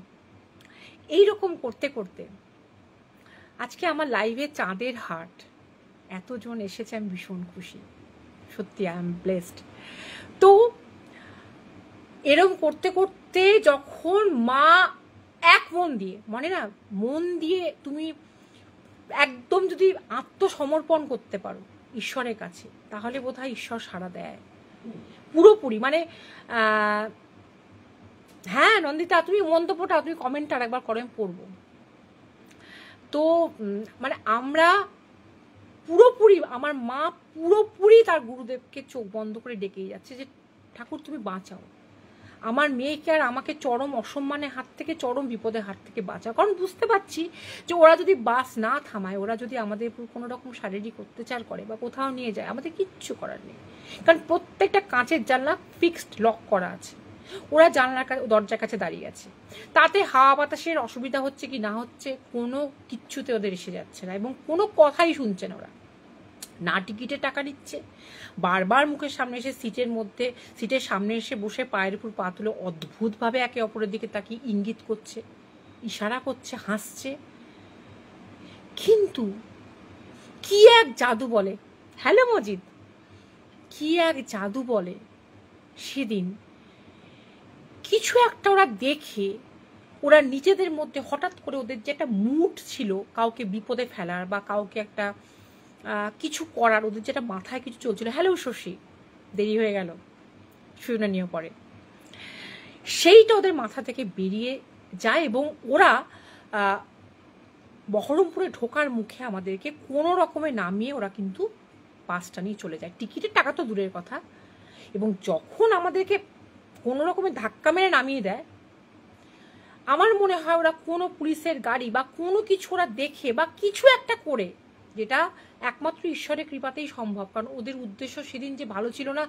এইরকম করতে করতে আজকে আমার লাইভে চাঁদের হাট এতজন এসেছে, আমি ভীষণ খুশি, সত্যি আই এম ব্লেসড। তো এরকম করতে করতে যখন মা এক মন দিয়ে তুমি একদম যদি আত্মসমর্পণ করতে পারো ঈশ্বরের কাছে, তাহলে বোধহয় ঈশ্বর সাড়া দেয় পুরোপুরি। মানে হ্যাঁ নন্দিতা, তুমি মন্তব্যটা, তুমি কমেন্টটা আরেকবার করে আমি পড়বো। তো মানে আমরা পুরোপুরি, আমার মা পুরোপুরি তার গুরুদেবকে চোখ বন্ধ করে ডেকেই যাচ্ছে যে ঠাকুর তুমি বাঁচাও আমার মেয়েকে, আর আমাকে চরম অসম্মানের হাত থেকে, চরম বিপদের হাত থেকে বাঁচাও। কারণ বুঝতে পারছি যে ওরা যদি বাস না থামায়, ওরা যদি আমাদের কোনো রকম শারীরিক অত্যাচার করে বা কোথাও নিয়ে যায়, আমাদের কিচ্ছু করার নেই। কারণ প্রত্যেকটা কাঁচের জানলা ফিক্সড লক করা আছে, ওরা জানলার কাছে, দরজার কাছে দাঁড়িয়ে আছে, তাতে হাওয়া বাতাসের অসুবিধা হচ্ছে কি না হচ্ছে কোনো কিচ্ছুতে ওদের এসে যাচ্ছে না, এবং কোনো কথাই শুনছে না ওরা, না টিকিটের টাকা নিচ্ছে, বারবার মুখের সামনে এসে সিটের সামনে এসে বসে পায়ের উপর পা তুলে অদ্ভুতভাবে একে অপরের দিকে তাকিয়ে ইঙ্গিত করছে, ইশারা করছে, হাসছে। কিন্তু কি এক জাদু বলে, হ্যালো মজিদ, কি এক জাদু বলে, সেদিন কিছু একটা ওরা দেখে, ওরা নিজেদের মধ্যে হঠাৎ করে ওদের যে একটা মুড ছিল কাউকে বিপদে ফেলার বা কাউকে একটা কিছু করার, ওদের যেটা মাথায় কিছু চলছিল, হ্যালো শশী, দেরি হয়ে গেল, শুনে নিয়ে পরে, সেইটা ওদের মাথা থেকে বেরিয়ে যায়, এবং ওরা বহরমপুরে ঢোকার মুখে আমাদেরকে কোনো রকমে নামিয়ে ওরা কিন্তু বাসটা নিয়ে চলে যায়, টিকিটের টাকা তো দূরের কথা। এবং যখন আমাদেরকে কোনো রকমের ধাক্কা মেরে নামিয়ে দেয়, আমার মনে হয় ওরা কোনো পুলিশের গাড়ি বা কোনো কিছু ওরা দেখে বা কিছু একটা করে, যেটা একমাত্র ঈশ্বরের কৃপাতেই সম্ভব, কারণ ওদের উদ্দেশ্য সেদিন যে ভালো ছিল না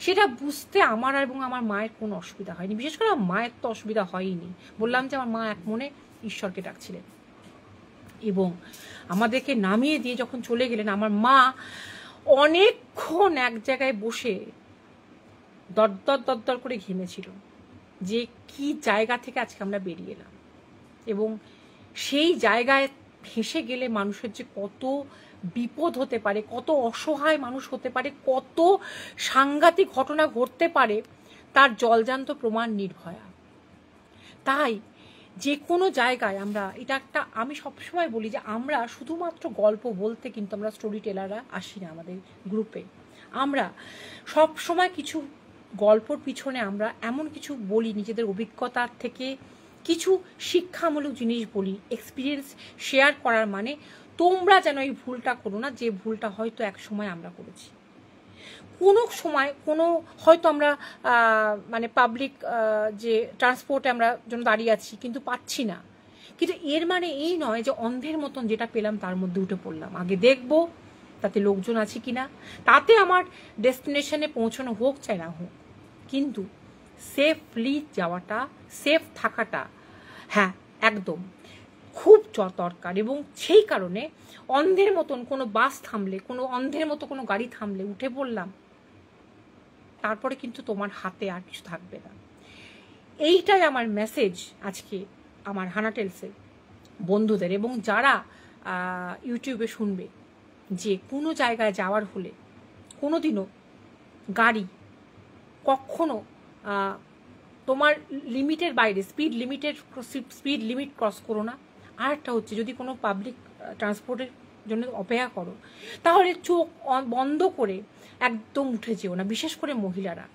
সেটা বুঝতে আমার এবং আমার মায়ের কোনো অসুবিধা হয়নি। বিশেষ করে আমার মায়ের তো অসুবিধা হয়নি, বললাম যে আমার মা এক মনে ঈশ্বরকে ডাকছিলেন। এবং আমাদেরকে নামিয়ে দিয়ে যখন চলে গেলেন, আমার মা অনেকক্ষণ এক জায়গায় বসে দরদর করে ঘেমেছিল যে কি জায়গা থেকে আজকে আমরা বেরিয়ে এলাম, এবং সেই জায়গায় ভেসে গেলে মানুষের যে কত বিপদ হতে পারে, কত অসহায় মানুষ হতে পারে, কত সাংঘাতিক ঘটনা ঘটতে পারে, তার জলজান্ত প্রমাণ নির্ভয়া। তাই যে কোনো জায়গায় আমরা, এটা একটা, আমি সবসময় বলি যে আমরা শুধুমাত্র গল্প বলতে কিন্তু আমরা স্টোরি টেলাররা আসি না আমাদের গ্রুপে, আমরা সব সময় কিছু গল্পর পিছনে আমরা এমন কিছু বলি, নিজেদের অভিজ্ঞতার থেকে কিছু শিক্ষামূলক জিনিস বলি, এক্সপিরিয়েন্স শেয়ার করার মানে তোমরা যেন এই ভুলটা করো না, যে ভুলটা হয়তো এক সময় আমরা করেছি। কোনো সময় কোনো হয়তো আমরা মানে পাবলিক যে ট্রান্সপোর্টে আমরা যেন দাঁড়িয়ে আছি কিন্তু পাচ্ছি না, কিন্তু এর মানে এই নয় যে অন্ধের মতন যেটা পেলাম তার মধ্যে উঠে পড়লাম। আগে দেখবো তাতে লোকজন আছে কিনা, তাতে আমার ডেস্টিনেশনে পৌঁছানো হোক চাই না হোক, কিন্তু সেফলি যাওয়াটা, সেফ থাকাটা হ্যাঁ একদম খুব দরকার। এবং সেই কারণে অন্ধের মতন কোনো বাস থামলে, কোনো অন্ধের মতো কোনো গাড়ি থামলে উঠে পড়লাম, তারপরে কিন্তু তোমার হাতে আর কিছু থাকবে না। এইটাই আমার মেসেজ আজকে আমার হানা টেলসের বন্ধুদের, এবং যারা ইউটিউবে শুনবে, যে কোনো জায়গায় যাওয়ার হলে কোনোদিনও গাড়ি কখনো তোমার লিমিটের বাইরে, স্পিড লিমিট ক্রস করো না। আর একটা হচ্ছে, যদি কোনো পাবলিক ট্রান্সপোর্টের জন্য অপেক্ষা করো তাহলে চোখ বন্ধ করে একদম উঠে যেও না, বিশেষ করে মহিলারা।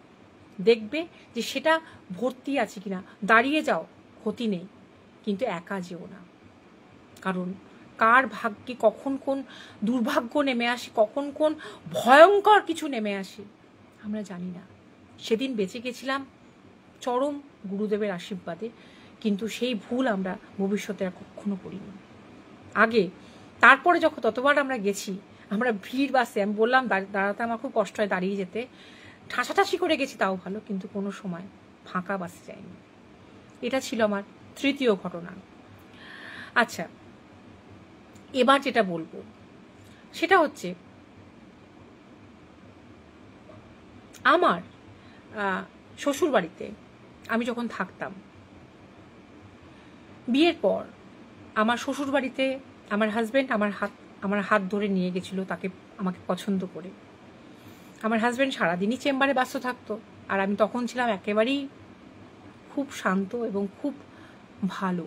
দেখবে যে সেটা ভর্তি আছে কিনা, দাঁড়িয়ে যাও, ক্ষতি নেই, কিন্তু একা যেও না। কারণ কার ভাগ্যে কখন কোন দুর্ভাগ্য নেমে আসে, কখন কোন ভয়ঙ্কর কিছু নেমে আসে আমরা জানি না। সেদিন বেঁচে গেছিলাম চরম গুরুদেবের আশীর্বাদে, কিন্তু সেই ভুল আমরা ভবিষ্যতে আর কখনো করিনি আগে। তারপরে যখন ততবার আমরা গেছি, আমরা ভিড় বাসে, আমি বললাম দাঁড়াতে আমার খুব কষ্ট হয়, দাঁড়িয়ে যেতে, ঠাসাঠাসি করে গেছি তাও ভালো, কিন্তু কোনো সময় ফাঁকা বাসে যায়নি। এটা ছিল আমার তৃতীয় ঘটনা। আচ্ছা, এবার যেটা বলবো সেটা হচ্ছে, আমার শ্বশুর বাড়িতে আমি যখন থাকতাম, বিয়ের পর আমার শ্বশুর বাড়িতে আমার হাজব্যান্ড আমার হাত ধরে নিয়ে গেছিল তাকে, আমাকে পছন্দ করে। আমার হাজব্যান্ড সারাদিনই চেম্বারে ব্যস্ত থাকতো, আর আমি তখন ছিলাম একেবারেই খুব শান্ত এবং খুব ভালো।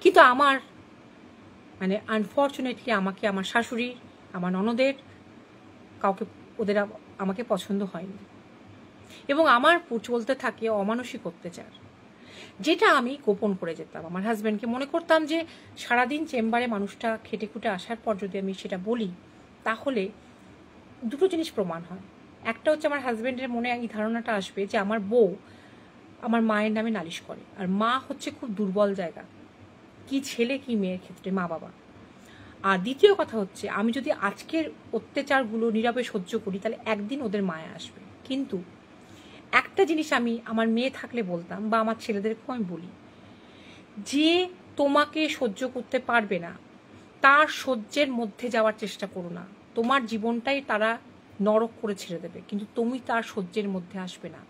কিন্তু আমার মানে আনফর্চুনেটলি আমাকে আমার শাশুড়ি, আমার ননদের কাউকে, ওদের আমাকে পছন্দ হয়নি, এবং আমার চলতে থাকে অমানসিক অত্যাচার, যেটা আমি গোপন করে যেতাম আমার হাজব্যান্ডকে। মনে করতাম যে সারাদিন চেম্বারে মানুষটা খেটে খুটে আসার পর যদি আমি সেটা বলি, তাহলে দুটো জিনিস প্রমাণ হয়। একটা হচ্ছে, আমার হাজব্যান্ডের মনে এই ধারণাটা আসবে যে আমার বউ আমার মায়ের নামে নালিশ করে, আর মা হচ্ছে খুব দুর্বল জায়গা, কি ছেলে কি মেয়ের ক্ষেত্রে মা বাবা। আর দ্বিতীয় কথা হচ্ছে, আমি যদি আজকের অত্যাচারগুলো নীরবে সহ্য করি, তাহলে একদিন ওদের মায়া আসবে। কিন্তু একটা জিনিস আমি আমার মেয়ে থাকলে বলতাম, বা আমার ছেলেদেরকেও আমি বলি, যে তোমাকে সহ্য করতে পারবে না তার সহ্যের মধ্যে যাওয়ার চেষ্টা করো না। তোমার জীবনটাই তারা নরক করে ছেড়ে দেবে, কিন্তু তুমি তার সহ্যের মধ্যে আসবে না।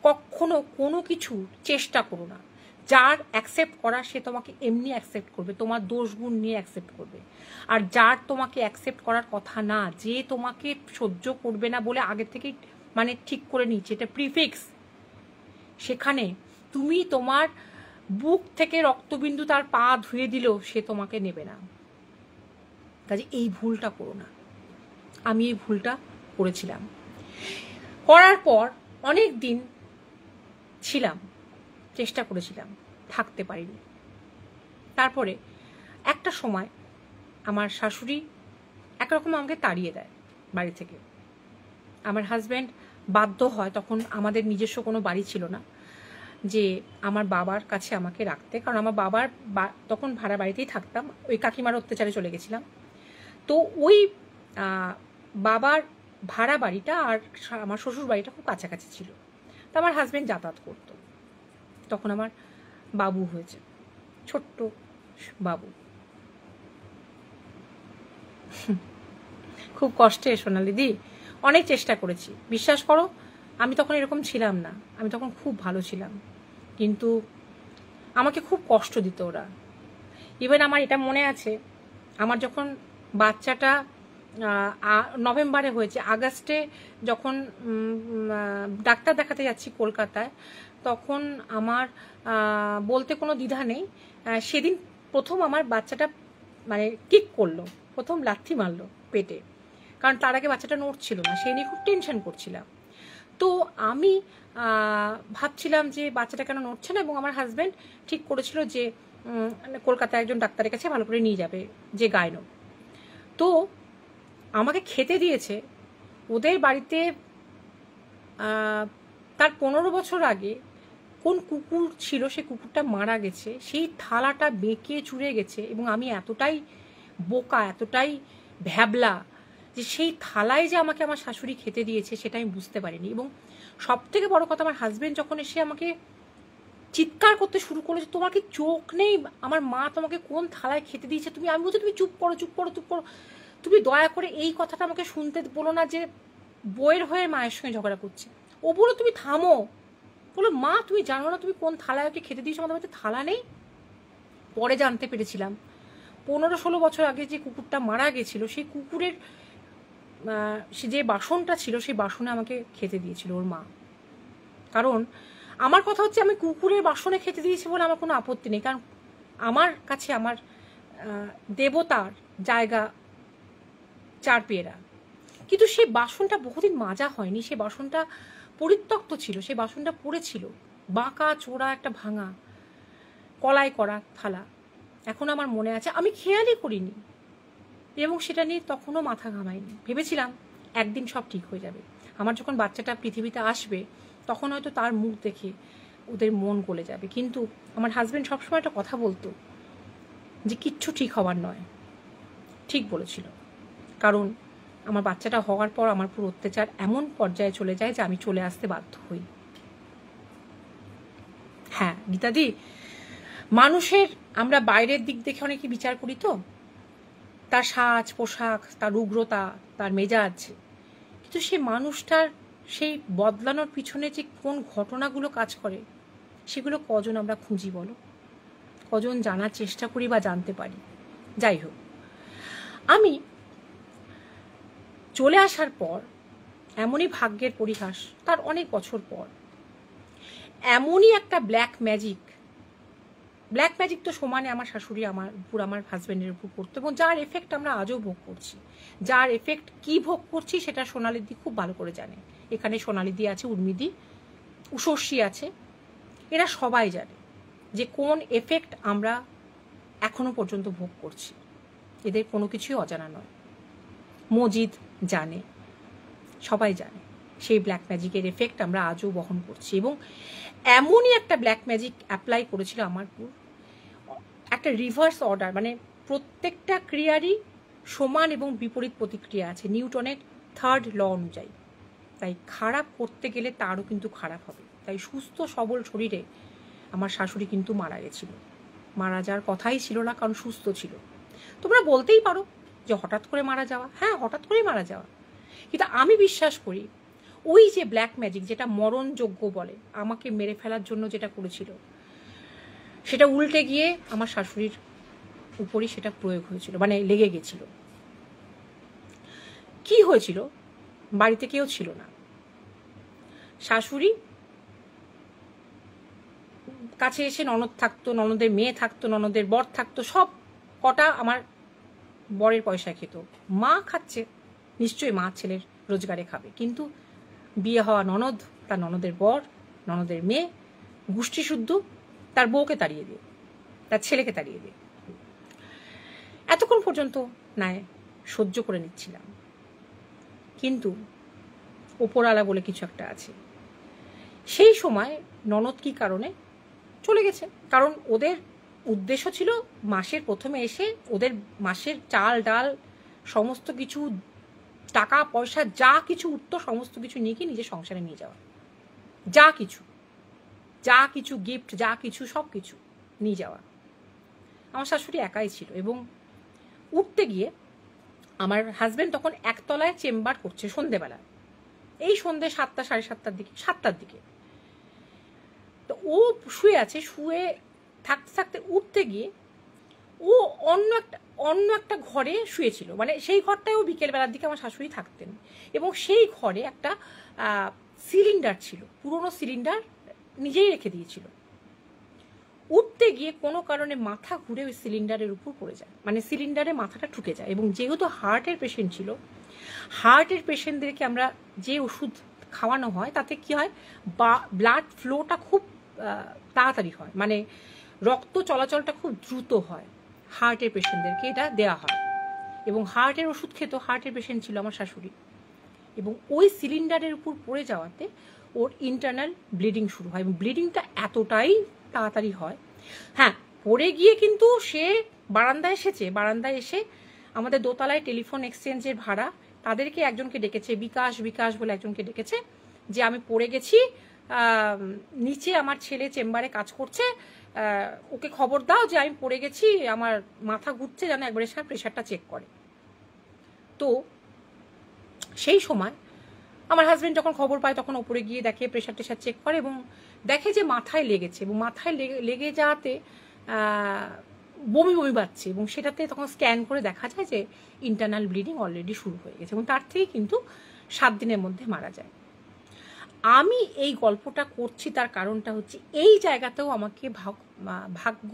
কখনো কোনো কিছু চেষ্টা করো না। যার অ্যাকসেপ্ট করা সে তোমাকে এমনি অ্যাকসেপ্ট করবে, তোমার দোষগুণ নিয়ে অ্যাকসেপ্ট করবে। আর যার তোমাকে অ্যাকসেপ্ট করার কথা না, যে তোমাকে সহ্য করবে না বলে আগে থেকেই মানে ঠিক করে নিচ্ছে, এটা প্রিফিক্স, সেখানে তুমি তোমার বুক থেকে রক্তবিন্দু তার পা ধুয়ে দিলেও সে তোমাকে নেবে না। কাজে এই ভুলটা করো না। আমি এই ভুলটা করেছিলাম, করার পর অনেক দিন ছিলাম, চেষ্টা করেছিলাম, থাকতে পারিনি। তারপরে একটা সময় আমার শাশুড়ি একরকম আমাকে তাড়িয়ে দেয় বাড়ি থেকে। আমার হাজব্যান্ড বাধ্য হয়, তখন আমাদের নিজস্ব কোনো বাড়ি ছিল না, যে আমার বাবার কাছে আমাকে রাখতে, কারণ আমার বাবার তখন ভাড়া বাড়িতেই থাকতাম, ওই কাকিমার অত্যাচারে চলে গেছিলাম। তো ওই বাবার ভাড়া বাড়িটা আর আমার শ্বশুর বাড়িটা খুব কাছাকাছি ছিল, তো আমার হাজব্যান্ড যাতায়াত করতো। তখন আমার বাবু হয়েছে, ছোট্ট বাবু, খুব কষ্টে সোনালিদি, অনেক চেষ্টা করেছি, বিশ্বাস করো। আমি তখন এরকম ছিলাম না, আমি তখন খুব ভালো ছিলাম, কিন্তু আমাকে খুব কষ্ট দিত ওরা। ইভেন আমার এটা মনে আছে, আমার যখন বাচ্চাটা নভেম্বরে হয়েছে, আগস্টে যখন ডাক্তার দেখাতে যাচ্ছি কলকাতায়, তখন আমার বলতে কোনো দ্বিধা নেই, সেদিন প্রথম আমার বাচ্চাটা মানে কিক করলো, প্রথম লাথি মারলো পেটে। কারণ তার আগে বাচ্চাটা নড়ছিল না, সেই নিয়ে খুব টেনশন করছিলাম। তো আমি ভাবছিলাম যে বাচ্চাটা কেন নড়ছে না, এবং আমার হাজব্যান্ড ঠিক করেছিল যে কলকাতায় একজন ডাক্তারের কাছে ভালো করে নিয়ে যাবে, যে গাইনো। তো আমাকে খেতে দিয়েছে। ওদের বাড়িতে তার 15 বছর আগে কোন কুকুর ছিল, সেই কুকুরটা মারা গেছে, সেই থালাটা বেঁকে চুরে গেছে, এবং আমি এতটাই বোকা, এতটাই ভ্যাবলা যে সেই থালায় যে আমাকে আমার শাশুড়ি খেতে দিয়েছে সেটা আমি বুঝতে পারিনি। এবং সব থেকে বড় কথা, আমার হাজব্যান্ড যখন এসে আমাকে চিৎকার করতে শুরু করলো যে তোমার কি চোখ নেই, আমার মা তোমাকে কোন থালায় খেতে দিয়েছে, আমি বলছি তুমি চুপ করো, চুপ করো, চুপ করো, তুমি দয়া করে এই কথাটা আমাকে শুনতে বলো না যে বইয়ের হয়ে মায়ের সঙ্গে ঝগড়া করছে। ও বলো তুমি থামো, বলো মা তুমি জানো না তুমি কোন থালায় ওকে খেতে দিয়েছো, আমাদের বাড়িতে থালা নেই। পরে জানতে পেরেছিলাম 15-16 বছর আগে যে কুকুরটা মারা গেছিল, সেই কুকুরের সে যে বাসনটা ছিল সেই বাসনে আমাকে খেতে দিয়েছিল ওর মা। কারণ আমার কথা হচ্ছে, আমি কুকুরের বাসনে খেতে দিয়েছি বলে আমার কোনো আপত্তি নেই, কারণ আমার কাছে আমার দেবতার জায়গা চারপেয়েরা। কিন্তু সেই বাসনটা বহুদিন মাজা হয়নি, সেই বাসনটা পরিত্যক্ত ছিল, সেই বাসনটা পড়েছিল, বাঁকা চোরা একটা ভাঙা কলাই করা থালা। এখন আমার মনে আছে, আমি খেয়ালই করিনি এবং সেটা নিয়ে তখনও মাথা ঘামাইনি। ভেবেছিলাম একদিন সব ঠিক হয়ে যাবে, আমার যখন বাচ্চাটা পৃথিবীতে আসবে তখন হয়তো তার মুখ দেখে ওদের মন গলে যাবে। কিন্তু আমার হাজব্যান্ড সবসময় একটা কথা বলতো যে কিচ্ছু ঠিক হবার নয়। ঠিক বলেছিল, কারণ আমার বাচ্চাটা হওয়ার পর আমার পুরো অত্যাচার এমন পর্যায়ে চলে যায় যে আমি চলে আসতে বাধ্য হই। হ্যাঁ গীতাদি, মানুষের আমরা বাইরের দিক দেখে অনেকে বিচার করি, তো তার সাজ পোশাক, তার উগ্রতা, তার মেজাজ, কিন্তু সে মানুষটার সেই বদলানোর পিছনে যে কোন ঘটনাগুলো কাজ করে সেগুলো কজন আমরা খুঁজি বলো, কজন জানার চেষ্টা করি বা জানতে পারি। যাই হোক, আমি চলে আসার পর এমনই ভাগ্যের পরিহাস, তার অনেক বছর পর এমনই একটা ব্ল্যাক ম্যাজিক তো সমানে আমার শাশুড়ি আমার উপর, আমার হাজব্যান্ডের উপর করতো, এবং যার এফেক্ট আমরা আজও ভোগ করছি। যার এফেক্ট কি ভোগ করছি সেটা সোনালিদি খুব ভালো করে জানে। এখানে সোনালিদি আছে, উর্মিদি, উষর্ষী আছে, এরা সবাই জানে যে কোন এফেক্ট আমরা এখনো পর্যন্ত ভোগ করছি। এদের কোনো কিছুই অজানা নয়। মজিদ জানে, সবাই জানে সেই ব্ল্যাক ম্যাজিকের এফেক্ট আমরা আজও বহন করছি। এবং এমনই একটা ব্ল্যাক ম্যাজিক অ্যাপ্লাই করেছিল আমার উপর, একটা রিভার্স অর্ডার, মানে প্রত্যেকটা ক্রিয়ারই সমান এবং বিপরীত প্রতিক্রিয়া আছে নিউটনের 3rd ল অনুযায়ী। তাই খারাপ করতে গেলে তারও কিন্তু খারাপ হবে। তাই সুস্থ সবল শরীরে আমার শাশুড়ি কিন্তু মারা গেছিল। মারা যাওয়ার কথাই ছিল না, কারণ সুস্থ ছিল। তোমরা বলতেই পারো যে হঠাৎ করে মারা যাওয়া, হ্যাঁ হঠাৎ করেই মারা যাওয়া, কিন্তু আমি বিশ্বাস করি ওই যে ব্ল্যাক ম্যাজিক, যেটা মরণযোগ্য বলে, আমাকে মেরে ফেলার জন্য যেটা করেছিল, সেটা উল্টে গিয়ে আমার শাশুড়ির উপরই সেটা প্রয়োগ হয়েছিল, মানে লেগে গেছিল। কি হয়েছিল, বাড়িতে কেউ ছিল না, শাশুড়ি কাছে এসে ননদ থাকতো, ননদের মেয়ে থাকতো, ননদের বর থাকতো, সব কটা আমার বরের পয়সা খেত। মা খাচ্ছে, নিশ্চয়ই মা ছেলের রোজগারে খাবে, কিন্তু বিয়ে হওয়া ননদ, তার ননদের বর, ননদের মেয়ে, গোষ্ঠী শুদ্ধ তার বউকে তাড়িয়ে দিয়ে, তার ছেলেকে তাড়িয়ে দিয়ে এতক্ষণ পর্যন্ত নায় সহ্য করে নিচ্ছিলাম। কিন্তু ওপরওয়ালা বলে কিছু একটা আছে। সেই সময় ননদ কি কারণে চলে গেছে, কারণ ওদের উদ্দেশ্য ছিল মাসের প্রথমে এসে ওদের মাসের চাল ডাল সমস্ত কিছু, টাকা পয়সা যা কিছু উঠত সমস্ত কিছু নিয়ে গিয়ে নিজের সংসারে নিয়ে যাওয়া, যা কিছু গিফট, যা কিছু সব কিছু নিয়ে যাওয়া। আমার শাশুড়ি একাই ছিল, এবং উঠতে গিয়ে আমার হাজব্যান্ড তখন একতলায় চেম্বার করছে সন্ধেবেলা, এই সন্ধে 7টা 7:30 দিকে, 7টার দিকে। তো ও শুয়ে আছে, শুয়ে থাকতে থাকতে উঠতে গিয়ে ও অন্য একটা ঘরে শুয়েছিল, মানে সেই ঘরটায় ও বিকেলবেলার দিকে আমার শাশুড়ি থাকতেন, এবং সেই ঘরে একটা সিলিন্ডার ছিল, পুরনো সিলিন্ডার নিজেই রেখে দিয়েছিল। ও উঠতে গিয়ে কোনো কারণে মাথা ঘুরে ওই সিলিন্ডারের উপর পড়ে যায়, মানে সিলিন্ডারে মাথাটা ঠুকে যায়। এবং যেহেতু হার্টের পেশেন্ট ছিল, হার্টের পেশেন্টদেরকে আমরা যে ওষুধ খাওয়ানো হয় তাতে কি হয়, ব্লাড ফ্লোটা খুব তাড়াতাড়ি হয়, মানে রক্ত চলাচলটা খুব দ্রুত হয়, হার্টের পেশেন্টদেরকে এটা দেওয়া হয়। এবং হার্টের ওষুধ খেত, হার্টের পেশেন্ট ছিল আমার শাশুড়ি, এবং ওই সিলিন্ডারের উপর পড়ে যাওয়াতে ওর ইন্টারনাল ব্লিডিং শুরু হয়, এবং ব্লিডিংটা এতটাই তাড়াতাড়ি হয়। হ্যাঁ, পড়ে গিয়ে কিন্তু সে বারান্দায় এসেছে, বারান্দায় এসে আমাদের দোতলায় টেলিফোন এক্সচেঞ্জের ভাড়া, তাদেরকে একজনকে ডেকেছে, বিকাশ বলে একজনকে ডেকেছে, যে আমি পড়ে গেছি, নিচে আমার ছেলে চেম্বারে কাজ করছে, ওকে খবর দাও যে আমি পড়ে গেছি, আমার মাথা ঘুরছে, যেন একবার এসে প্রেশারটা চেক করে। তো সেই সময় আমার হাজব্যান্ড যখন খবর পায় তখন ওপরে গিয়ে দেখে, প্রেশার টেশার চেক করে এবং দেখে যে মাথায় লেগেছে, এবং মাথায় লেগে যাওয়াতে বমি পাচ্ছে, এবং সেটাতে তখন স্ক্যান করে দেখা যায় যে ইন্টারনাল ব্লিডিং অলরেডি শুরু হয়ে গেছে, এবং তার থেকে কিন্তু 7 দিনের মধ্যে মারা যায়। আমি এই গল্পটা করছি তার কারণটা হচ্ছে, এই জায়গাতেও আমাকে ভাগ্য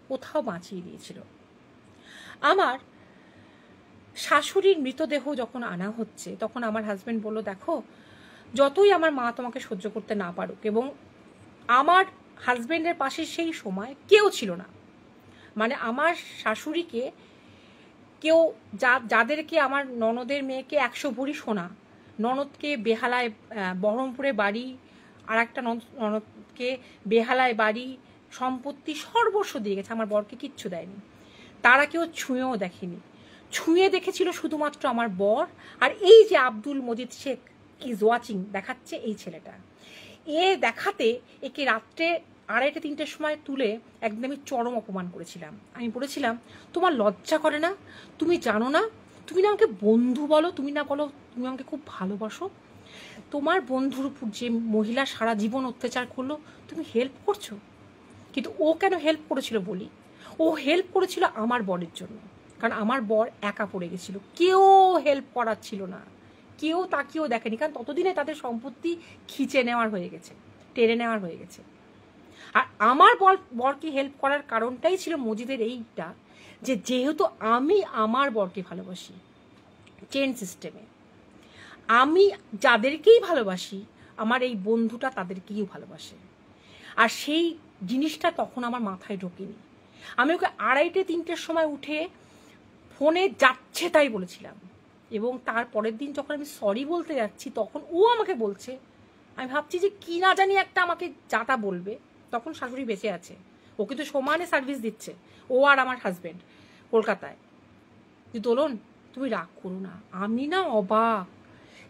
কোথাও বাঁচিয়ে দিয়েছিল। আমার শাশুড়ির মৃতদেহ যখন আনা হচ্ছে তখন আমার হাজব্যান্ড বলল, দেখো যতই আমার মা তোমাকে সহ্য করতে না পারুক, এবং আমার হাজব্যান্ডের পাশে সেই সময় কেউ ছিল না, মানে আমার শাশুড়িকে কেউ, যাদেরকে আমার ননদের মেয়েকে 100 ভরি সোনা, ননদকে বেহালায় বহরমপুরে বাড়ি, আর একটা ননদকে বেহালায় বাড়ি, সম্পত্তি সর্বস্ব দিয়ে গেছে, আমার বরকে কিচ্ছু দেয়নি, তারা কেউ ছুঁয়েও দেখেনি। ছুঁয়ে দেখেছিল শুধুমাত্র আমার বর, আর এই যে আব্দুল মজিদ শেখ ইজ ওয়াচিং দেখাচ্ছে এই ছেলেটা, এ দেখাতে একে রাত্রে 2:30-3টের সময় তুলে একদম আমি চরম অপমান করেছিলাম। আমি বলেছিলাম, তোমার লজ্জা করে না? তুমি জানো না, তুমি না আমাকে বন্ধু বলো, তুমি না বলো তুমি আমাকে খুব ভালোবাসো, তোমার বন্ধুর উপর যে মহিলা সারা জীবন অত্যাচার করলো তুমি হেল্প করছো। কিন্তু ও কেন হেল্প করেছিল বলি, ও হেল্প করেছিল আমার বরের জন্য, কারণ আমার বর একা পড়ে গেছিল, কেউ হেল্প করার ছিল না, কেউ তাকেও দেখেনি, কারণ ততদিনে তাদের সম্পত্তি খিচে নেওয়ার হয়ে গেছে, টেনে নেওয়ার হয়ে গেছে। আর আমার বরকে হেল্প করার কারণটাই ছিল মজিদের এইটা, যে যেহেতু আমি আমার বরকে ভালোবাসি চেন সিস্টেমে, আমি যাদেরকেই ভালোবাসি আমার এই বন্ধুটা তাদেরকেই ভালোবাসে, আর সেই জিনিসটা তখন আমার মাথায় ঢোকেনি। আমি ওকে 2:30-3টের সময় উঠে ফোনে যাচ্ছে তাই বলেছিলাম, এবং তার পরের দিন যখন আমি সরি বলতে যাচ্ছি তখন ও আমাকে বলছে, আমি ভাবছি যে কি না জানি একটা আমাকে যাতা বলবে, তখন শাশুড়ি বেঁচে আছে, ও কিন্তু সমানে সার্ভিস দিচ্ছে, ও আর আমার হাজব্যান্ড কলকাতায়। দোলন তুমি রাগ করো না, আমি না অবাক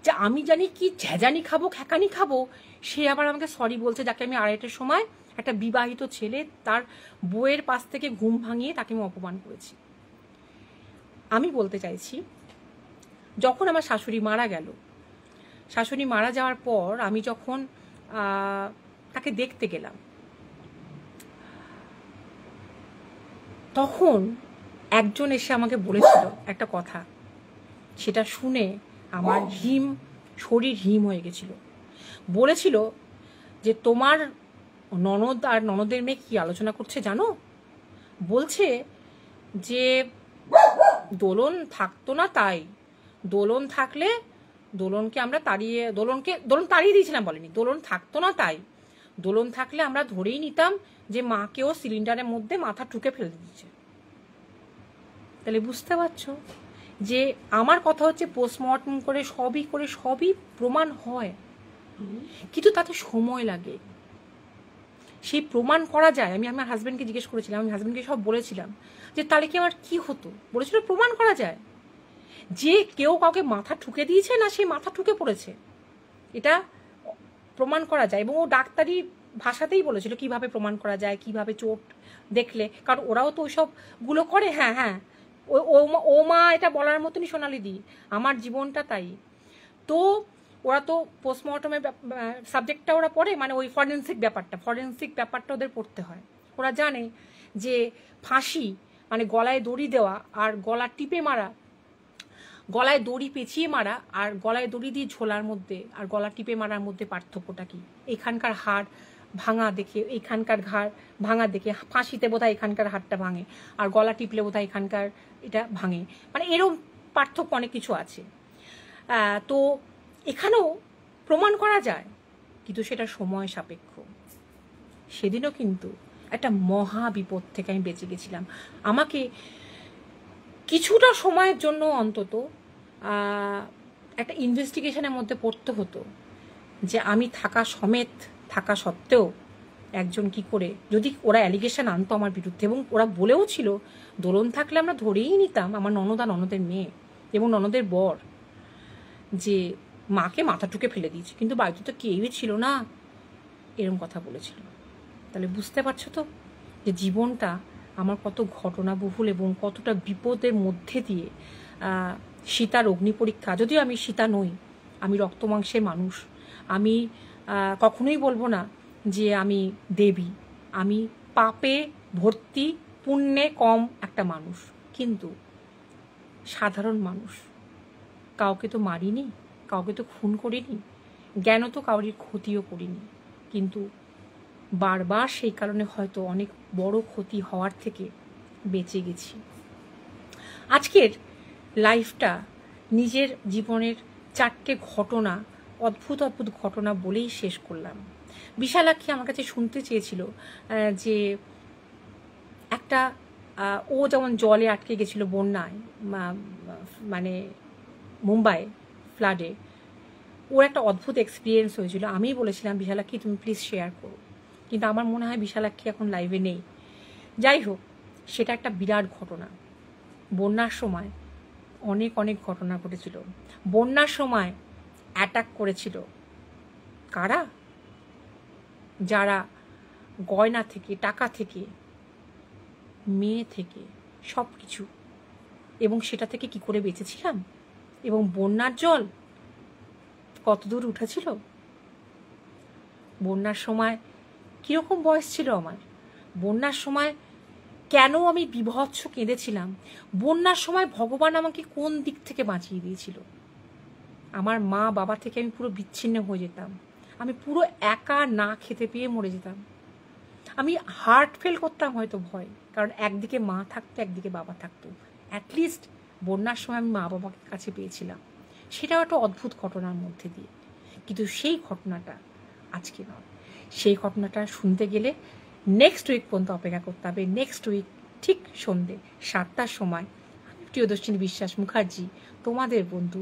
যে আমি জানি কি ঝেঁজানি খাবো, খ্যাকানি খাবো, সে আবার আমাকে সরি বলছে, যাকে আমি 2:30টার সময় একটা বিবাহিত ছেলে তার বউয়ের পাশ থেকে ঘুম ভাঙিয়ে তাকে আমি অপমান করেছি। আমি বলতে চাইছি, যখন আমার শাশুড়ি মারা গেল, শাশুড়ি মারা যাওয়ার পর আমি যখন তাকে দেখতে গেলাম, তখন একজন এসে আমাকে বলেছিল একটা কথা, সেটা শুনে আমার শরীর হিম হয়ে গেছিল। বলেছিল যে তোমার ননদ আর ননদের মেয়ে কি আলোচনা করছে জানো, বলছে যে দোলন থাকতো না, তাই দোলন থাকলে দোলনকে আমরা দোলন তাড়িয়ে দিয়েছিলাম, বলেনি দোলন থাকতো না, তাই দোলন থাকলে আমরা ধরেই নিতাম যে মাকেও সিলিন্ডারের মধ্যে মাথা ঠুকে ফেলে দিচ্ছে। তাহলে বুঝতে পারছো যে আমার কথা হচ্ছে পোস্টমর্টম করে সবই প্রমাণ হয়, কিন্তু তাতে সময় লাগে, সেই প্রমাণ করা যায়। আমি আমার হাজব্যান্ডকে জিজ্ঞেস করেছিলাম, আমি হাজব্যান্ডকে সব বলেছিলাম যে তাহলে কি আমার কি হতো, বলেছিল প্রমাণ করা যায় যে কেউ কাউকে মাথা ঠুকে দিয়েছে না সে মাথা ঠুকে পড়েছে, এটা প্রমাণ করা যায়। এবং ও ডাক্তারি ভাষাতেই বলেছিল কিভাবে প্রমাণ করা যায়, কিভাবে চোট দেখলে, কারণ ওরাও তো ওইসবগুলো করে। হ্যাঁ হ্যাঁ, ও মা এটা বলার মতনই সোনালি দি, আমার জীবনটা তাই। তো ওরা তো পোস্টমর্টমের সাবজেক্টটা ওরা পড়ে, মানে ওই ফরেন্সিক ব্যাপারটা ওদের পড়তে হয়। ওরা জানে যে ফাঁসি মানে গলায় দড়ি দেওয়া আর গলা টিপে মারা, গলায় দড়ি পেঁচিয়ে মারা আর গলায় দড়ি দিয়ে ঝোলার মধ্যে আর গলা টিপে মারার মধ্যে পার্থক্যটা কি, এখানকার হাড় ভাঙা দেখে, এইখানকার ঘাড় ভাঙা দেখে, ফাঁসিতে বোধহয় এখানকার হাতটা ভাঙে, আর গলা টিপলে বোধহয় এখানকার এটা ভাঙে, মানে এরকম পার্থক্য অনেক কিছু আছে। তো এখানেও প্রমাণ করা যায়, কিন্তু সেটা সময় সাপেক্ষ। সেদিনও কিন্তু একটা মহা বিপদ থেকে আমি বেঁচে গেছিলাম। আমাকে কিছুটা সময়ের জন্য অন্তত একটা ইনভেস্টিগেশনের মধ্যে পড়তে হতো, যে আমি থাকা সত্ত্বেও একজন কি করে, যদি ওরা অ্যালিগেশন আনতো আমার বিরুদ্ধে, এবং ওরা বলেও ছিল দোলন থাকলে আমরা ধরেই নিতাম, আমার ননদের মেয়ে এবং ননদের বর, যে মাকে মাথা টুকে ফেলে দিয়েছে, কিন্তু বাড়িতে তো কেউই ছিল না, এরকম কথা বলেছিল। তাহলে বুঝতে পারছো তো যে জীবনটা আমার কত ঘটনাবহুল এবং কতটা বিপদের মধ্যে দিয়ে। সীতার অগ্নি পরীক্ষা, যদিও আমি সীতা নই, আমি রক্ত মাংসের মানুষ, আমি কখনোই বলবো না যে আমি দেবী, আমি পাপে ভর্তি পুণ্যে কম একটা মানুষ, কিন্তু সাধারণ মানুষ। কাউকে তো মারিনি, কাউকে তো খুন করিনি, জ্ঞান তো কাউরির ক্ষতিও করিনি, কিন্তু বারবার সেই কারণে হয়তো অনেক বড় ক্ষতি হওয়ার থেকে বেঁচে গেছি। আজকের লাইফটা নিজের জীবনের 4টে ঘটনা, অদ্ভুত অদ্ভুত ঘটনা বলেই শেষ করলাম। বিশালাক্ষী আমার কাছে শুনতে চেয়েছিল যে একটা ও যেমন জলে আটকে গেছিল বন্যায়, মানে মুম্বাই ফ্লাডে, ওর একটা অদ্ভুত এক্সপিরিয়েন্স হয়েছিল। আমিই বলেছিলাম বিশালাক্ষী তুমি প্লিজ শেয়ার করো, কিন্তু আমার মনে হয় বিশালাক্ষী এখন লাইভে নেই। যাই হোক, সেটা একটা বিরাট ঘটনা। বন্যার সময় অনেক অনেক ঘটনা ঘটেছিল। বন্যার সময় অ্যাটাক করেছিল কারা? যারা গয়না থেকে, টাকা থেকে, মেয়ে থেকে, সব কিছু, এবং সেটা থেকে কি করে বেঁচেছিলাম, এবং বন্যার জল কতদূর উঠেছিল। বন্যার সময় কীরকম বয়স ছিল আমার, বন্যার সময় কেন আমি বিভৎস কেঁদেছিলাম, বন্যার সময় ভগবান আমাকে কোন দিক থেকে বাঁচিয়ে দিয়েছিল। আমার মা বাবা থেকে আমি পুরো বিচ্ছিন্ন হয়ে যেতাম, আমি পুরো একা না খেতে পেয়ে মরে যেতাম, আমি হার্ট ফেল করতাম হয়তো ভয়, কারণ একদিকে মা থাকতো একদিকে বাবা থাকতো। অ্যাটলিস্ট বন্যার সময় আমি মা বাবার কাছে পেয়েছিলাম, সেটাও একটা অদ্ভুত ঘটনার মধ্যে দিয়ে। কিন্তু সেই ঘটনাটা আজকে নয়, সেই ঘটনাটা শুনতে গেলে নেক্সট উইক পর্যন্ত অপেক্ষা করতে হবে। নেক্সট উইক ঠিক সন্ধ্যে 7টার সময় আমি প্রিয়দর্শিনী বিশ্বাস মুখার্জি, তোমাদের বন্ধু,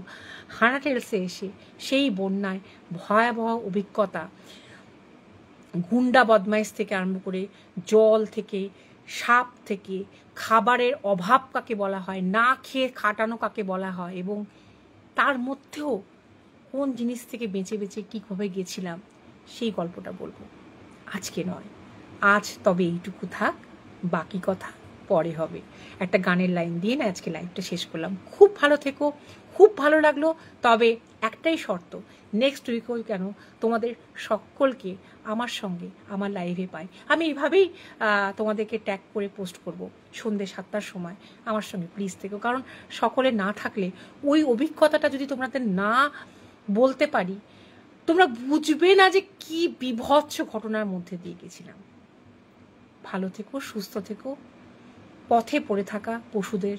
হানা টেলসে এসে সেই বন্যায় ভয়াবহ অভিজ্ঞতা, গুন্ডা বদমাইশ থেকে আরম্ভ করে, জল থেকে, সাপ থেকে, খাবারের অভাব কাকে বলা হয়, না খেয়ে খাটানো কাকে বলা হয়, এবং তার মধ্যেও কোন জিনিস থেকে বেঁচে বেঁচে কীভাবে গেছিলাম, সেই গল্পটা বলবো। আজকে নয়, আজ তবে এইটুকু থাক, বাকি কথা পরে হবে। একটা গানের লাইন দিয়ে না আজকে লাইভটা শেষ করলাম। খুব ভালো থেকো, খুব ভালো লাগলো, তবে একটাই শর্ত, নেক্সট উইকেও কেন তোমাদের সকলকে আমার সঙ্গে আমার লাইভে পাই। আমি এইভাবেই তোমাদেরকে ট্যাগ করে পোস্ট করব সন্ধ্যে 7টার সময়। আমার সঙ্গে প্লিজ থেকো, কারণ সকলে না থাকলে ওই অভিজ্ঞতাটা যদি তোমাদের না বলতে পারি, তোমরা বুঝবে না যে কি বিভৎস ঘটনার মধ্যে দিয়ে গেছিলাম। ভালো থেকো, সুস্থ থেকো। পথে পড়ে থাকা পশুদের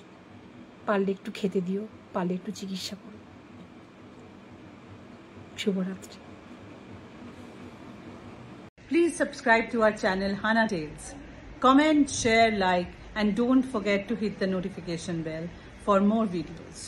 পারলে একটু খেতে দিও, পারলে একটু চিকিৎসা করো। শুভরাত্রি। Please subscribe to our channel Hana Tales. Comment, share, like, and don't forget to hit the notification bell for more videos.